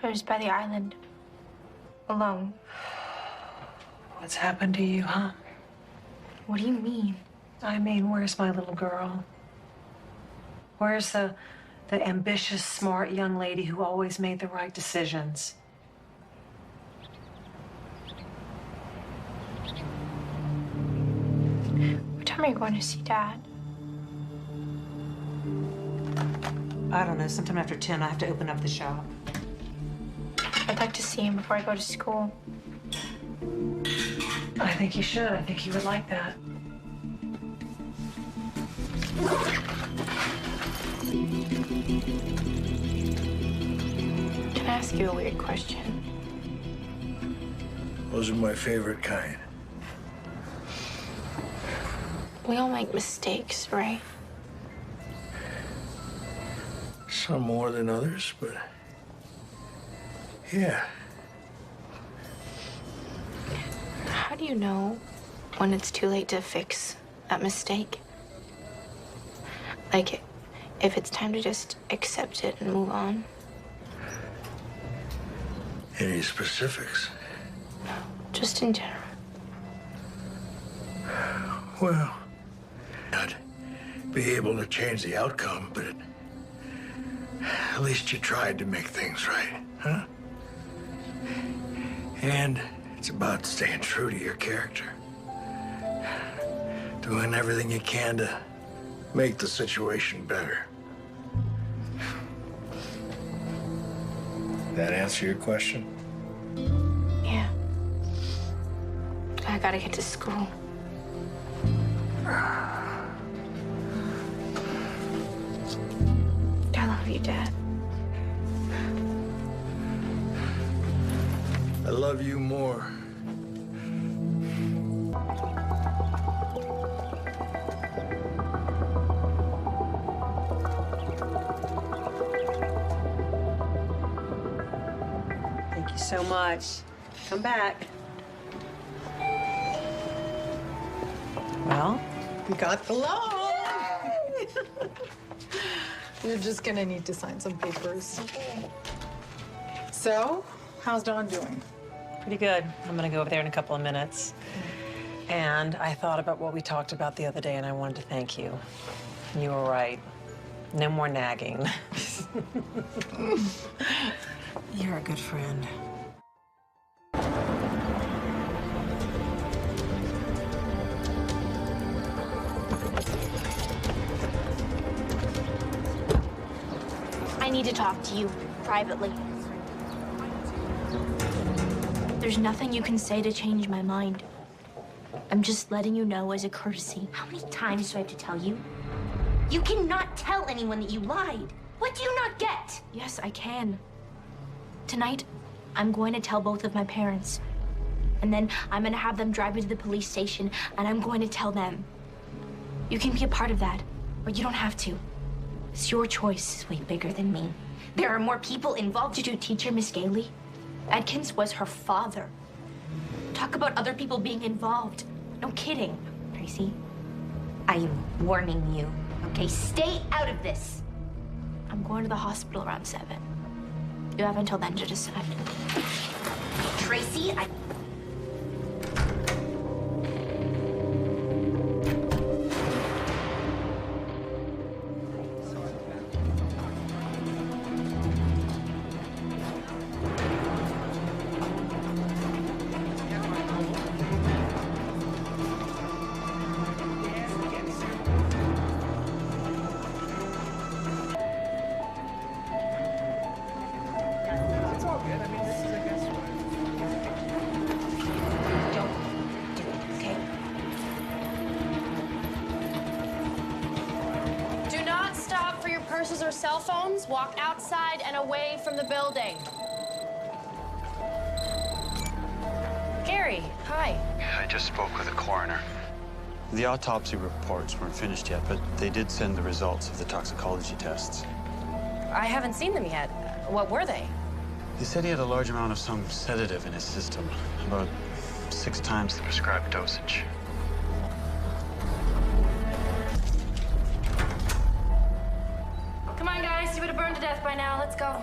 I was by the island. Alone. What's happened to you, huh? What do you mean? I mean, where's my little girl? Where's the ambitious, smart young lady who always made the right decisions? What time are you going to see Dad? I don't know, sometime after 10, I have to open up the shop. I'd like to see him before I go to school. I think you should. I think he would like that. Can I ask you a weird question? Those are my favorite kind. We all make mistakes, right? Some more than others, but yeah. How do you know when it's too late to fix that mistake? Like, if it's time to just accept it and move on? Any specifics? Just in general. Well, not be able to change the outcome, but at least you tried to make things right, huh? And it's about staying true to your character. Doing everything you can to make the situation better. That answer your question? Yeah. I gotta get to school. I love you, Dad. I love you more. Thank you so much. Come back. Well, We got the loan. You're just gonna need to sign some papers. So, how's Dawn doing? Pretty good. I'm gonna go over there in a couple of minutes. And I thought about what we talked about the other day, and I wanted to thank you. You were right. No more nagging. You're a good friend. I need to talk to you privately. There's nothing you can say to change my mind. I'm just letting you know as a courtesy. How many times do I have to tell you? You cannot tell anyone that you lied. What do you not get? Yes, I can. Tonight, I'm going to tell both of my parents. And then I'm going to have them drive me to the police station, and I'm going to tell them. You can be a part of that, or you don't have to. It's your choice is way bigger than me. There are more people involved. Did you teach her, Miss Gailey? Adkins was her father. Talk about other people being involved. No kidding. Tracy, I am warning you, okay? Stay out of this. I'm going to the hospital around 7. You have until then to decide. Tracy, Do not stop for your purses or cell phones. Walk outside and away from the building. Gary, hi. I just spoke with the coroner. The autopsy reports weren't finished yet, but they did send the results of the toxicology tests. I haven't seen them yet. What were they? They said he had a large amount of some sedative in his system, about 6 times the prescribed dosage. Come on, guys. You would have burned to death by now. Let's go.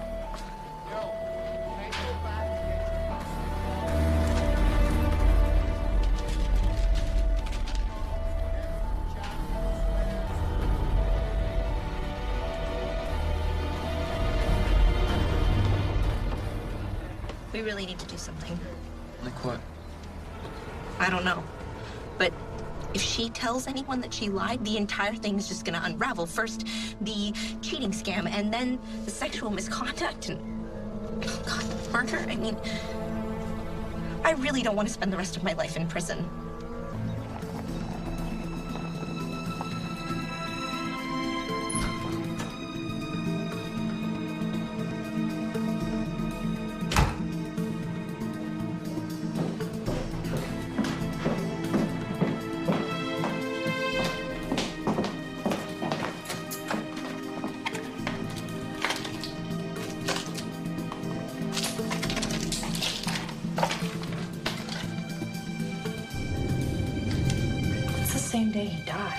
we really need to do something. Like what? I don't know. But if she tells anyone that she lied, the entire thing is just gonna unravel. First, the cheating scam, and then the sexual misconduct, and oh God, murder. I mean, I really don't want to spend the rest of my life in prison. It's the same day he died.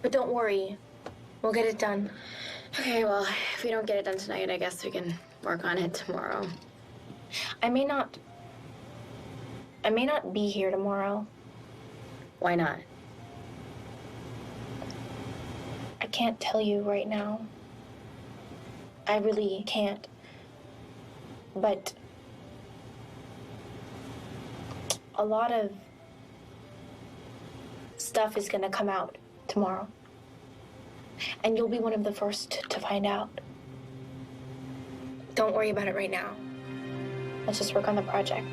But don't worry. We'll get it done. Okay, well, if we don't get it done tonight, I guess we can work on it tomorrow. I may not be here tomorrow. Why not? I can't tell you right now. I really can't. But a lot of stuff is gonna come out tomorrow. And you'll be one of the first to find out. Don't worry about it right now. Let's just work on the project.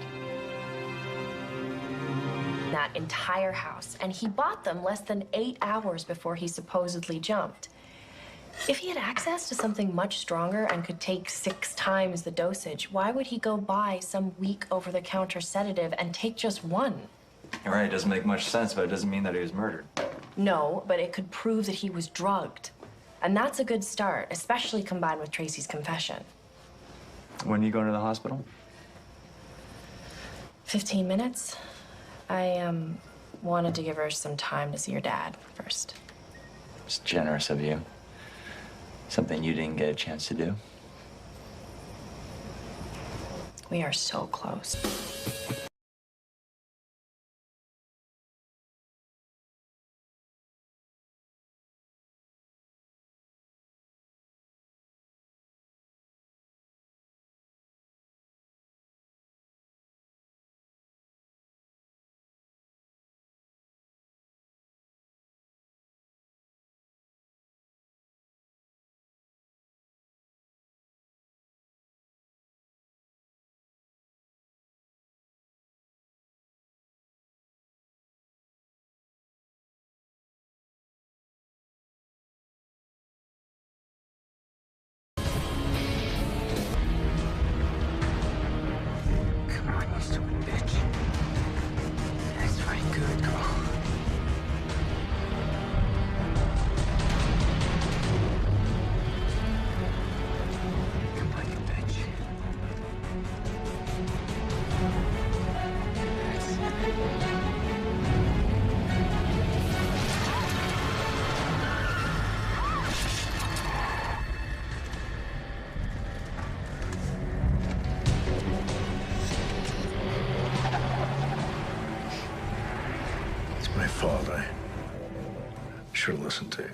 That entire house, and he bought them less than 8 hours before he supposedly jumped. If he had access to something much stronger and could take 6 times the dosage, why would he go buy some weak over-the-counter sedative and take just 1? You're right, it doesn't make much sense, but it doesn't mean that he was murdered. No, but it could prove that he was drugged. And that's a good start, especially combined with Tracy's confession. When are you going to the hospital? 15 minutes. I wanted to give her some time to see her dad first. It's generous of you. Something you didn't get a chance to do. We are so close. should have listened to you.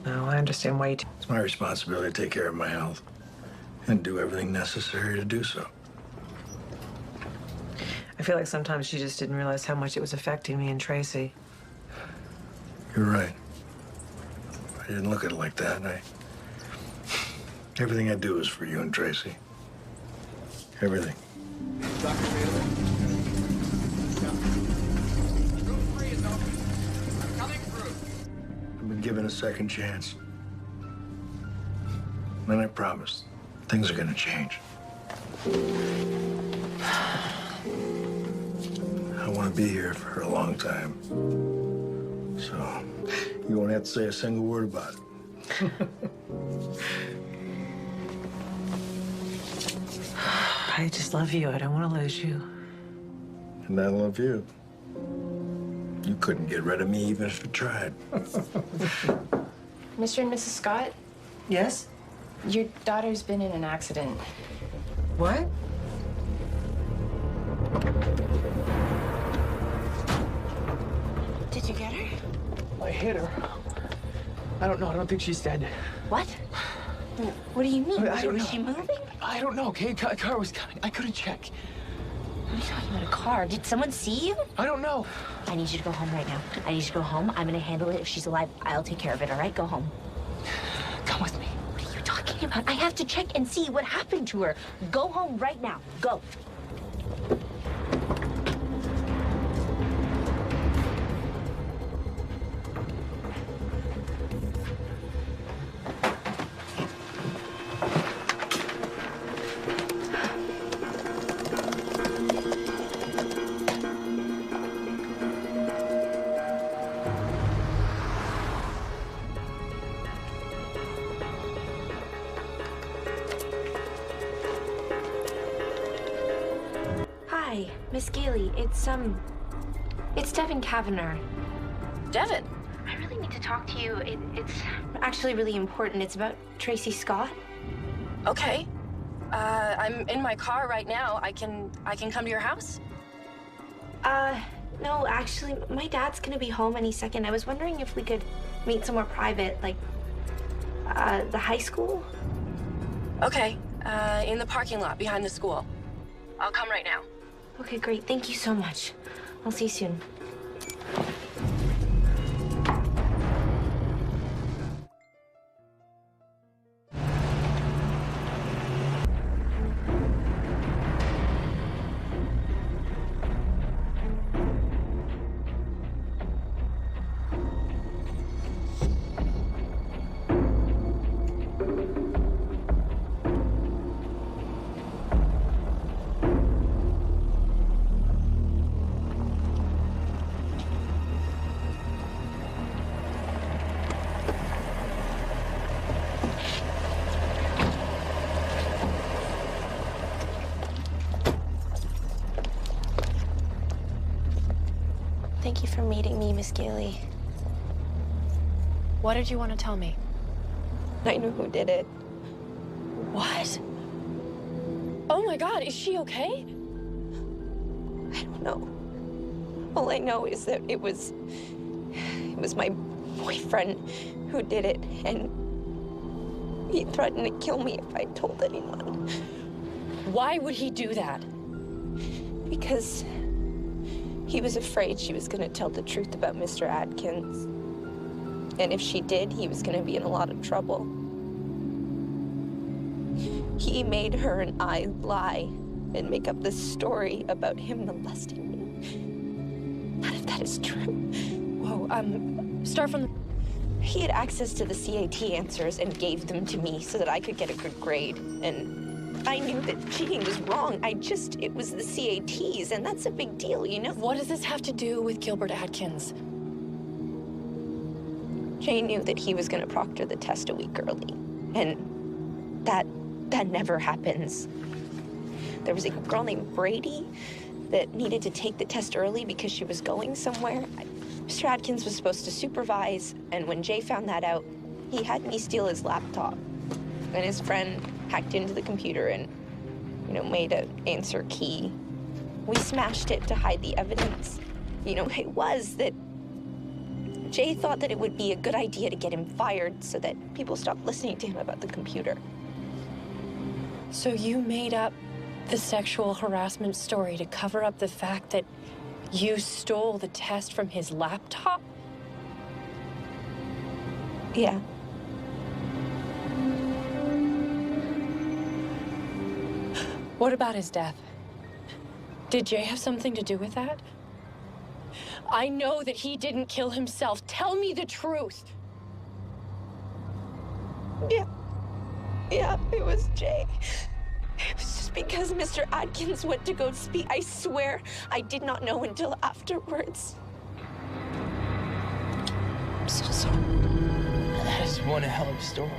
No, I understand why you... It's my responsibility to take care of my health and do everything necessary to do so. I feel like sometimes she just didn't realize how much it was affecting me and Tracy. You're right. I didn't look at it like that. Everything I do is for you and Tracy. Everything. Dr. Bailey? I've been given a second chance. And I promise, things are gonna change. I want to be here for a long time. So, you won't have to say a single word about it. I just love you. I don't want to lose you. And I love you. You couldn't get rid of me even if you tried. Mr. and Mrs. Scott? Yes? Your daughter's been in an accident. What? Did you get her? I hit her. I don't know. I don't think she's dead. What? What do you mean? I don't Was know. she moving? I don't know, okay? A car was coming. I couldn't check. What are you talking about, a car? Did someone see you? I don't know. I need you to go home right now. I need you to go home. I'm gonna handle it. If she's alive, I'll take care of it, all right? Go home. Come with me. What are you talking about? I have to check and see what happened to her. Go home right now. Go. Hi, Miss Gailey. It's Devin Kavanagh. Devin? I really need to talk to you. It's actually really important. It's about Tracy Scott. Okay. I'm in my car right now. I can come to your house? No, actually, my dad's gonna be home any second. I was wondering if we could meet somewhere private, like, the high school? Okay. In the parking lot behind the school. I'll come right now. Okay, great. Thank you so much. I'll see you soon. Thank you for meeting me, Miss Gailey. What did you want to tell me? I know who did it. What? Oh my God, is she okay? I don't know. All I know is that it was my boyfriend who did it, and he threatened to kill me if I told anyone. Why would he do that? Because he was afraid she was going to tell the truth about Mr. Adkins. And if she did, he was going to be in a lot of trouble. He made her and I lie and make up this story about him molesting me. None of that is true. Whoa, start from the... He had access to the CAT answers and gave them to me so that I could get a good grade. And I knew that cheating was wrong. It was the CATs, and that's a big deal, you know? What does this have to do with Gilbert Adkins? Jay knew that he was going to proctor the test a week early, and that never happens. There was a girl named Brady that needed to take the test early because she was going somewhere. Mr. Adkins was supposed to supervise, and when Jay found that out, he had me steal his laptop. And his friend hacked into the computer and, made an answer key. We smashed it to hide the evidence. It was that Jay thought that it would be a good idea to get him fired so that people stopped listening to him about the computer. So you made up the sexual harassment story to cover up the fact that you stole the test from his laptop? Yeah. What about his death? Did Jay have something to do with that? I know that he didn't kill himself. Tell me the truth. Yeah, it was Jay. It was just because Mr. Atkins went to go speak. I swear I did not know until afterwards. I'm so sorry. That is one hell of a story.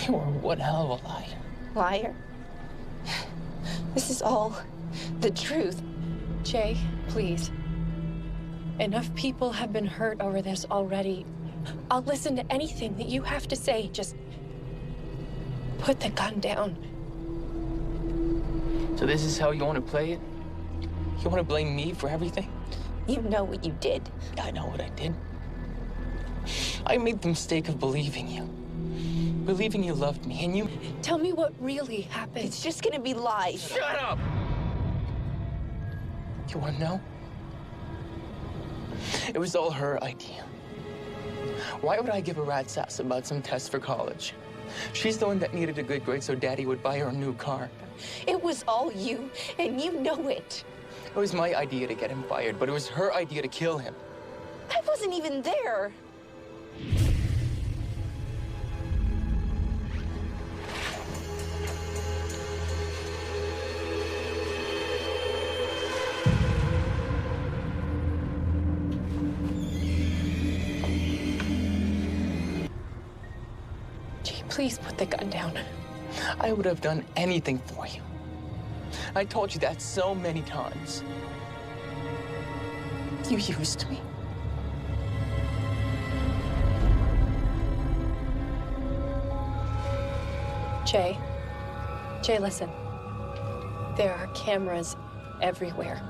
You are one hell of a liar. Liar. This is all the truth. Jay, please. Enough people have been hurt over this already. I'll listen to anything that you have to say. Just put the gun down. So this is how you want to play it? You want to blame me for everything? You know what you did. I know what I did. I made the mistake of believing you. Believing you loved me, and you... Tell me what really happened. It's just gonna be lies. Shut up! You wanna know? It was all her idea. Why would I give a rat's ass about some test for college? She's the one that needed a good grade so Daddy would buy her a new car. It was all you, and you know it. It was my idea to get him fired, but it was her idea to kill him. I wasn't even there. Please put the gun down. I would have done anything for you. I told you that so many times. You used me. Jay, listen. There are cameras everywhere.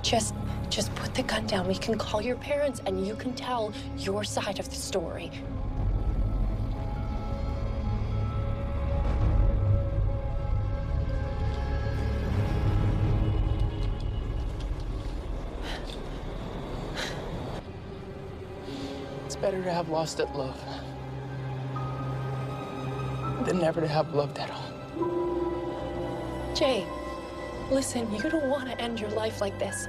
Just put the gun down. We can call your parents and you can tell your side of the story. It's better to have lost at love than never to have loved at all. Jay, listen, you don't want to end your life like this.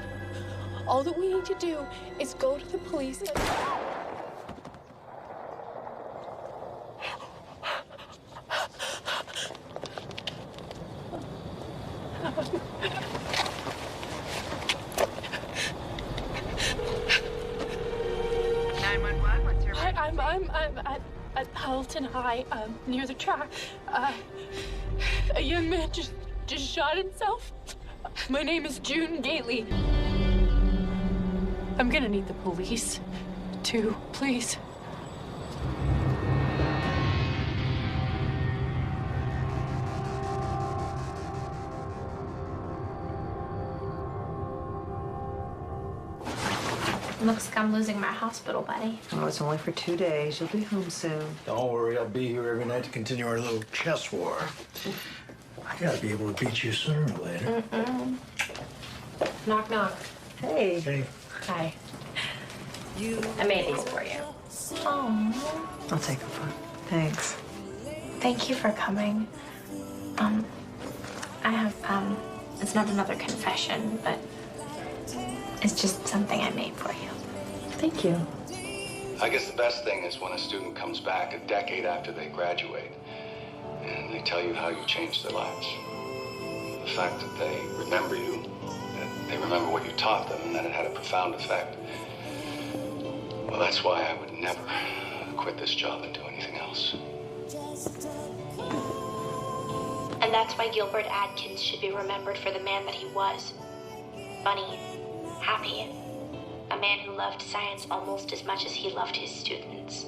All that we need to do is go to the police and... 911, what's your I'm at Palatine High, near the track. A young man just shot himself. My name is June Gately. I'm gonna need the police, too, please. Looks like I'm losing my hospital buddy. Oh, it's only for 2 days. You'll be home soon. Don't worry, I'll be here every night to continue our little chess war. I gotta be able to beat you sooner or later. Knock, knock. Hey. Hey. Hi. I made these for you. Oh. I'll take them, Fun. Thanks. Thank you for coming. I have, it's not another confession, but it's just something I made for you. Thank you. I guess the best thing is when a student comes back a decade after they graduate and they tell you how you changed their lives. The fact that they remember you, that they remember what you taught them, and that it had a profound effect. Well, that's why I would never quit this job and do anything else. And that's why Gilbert Atkins should be remembered for the man that he was. Funny, happy, a man who loved science almost as much as he loved his students.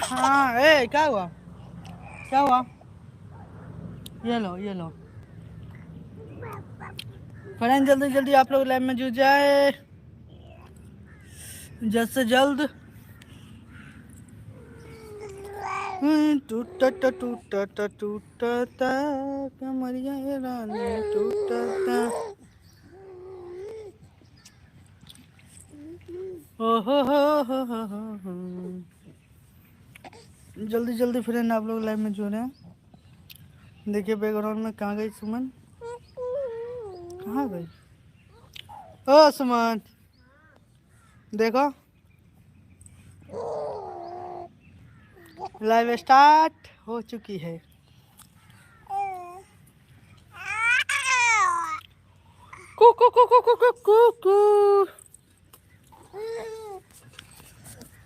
हाँ ए क्या हुआ क्या हुआ ये लो friend जल्दी जल्दी आप लोग लैब में जुट जाए जल्द से जल्द टूटा कमरिया रानी टूटा ओहो जल्दी जल्दी फ्रेंड आप लोग लाइव में जुड़े हैं। देखिए बैकग्राउंड में कहाँ गई सुमन कहाँ गई ओ सुमन देखो लाइव स्टार्ट हो चुकी है।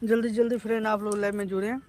जल्दी जल्दी फ्रेंड आप लोग लाइव में जुड़े हैं।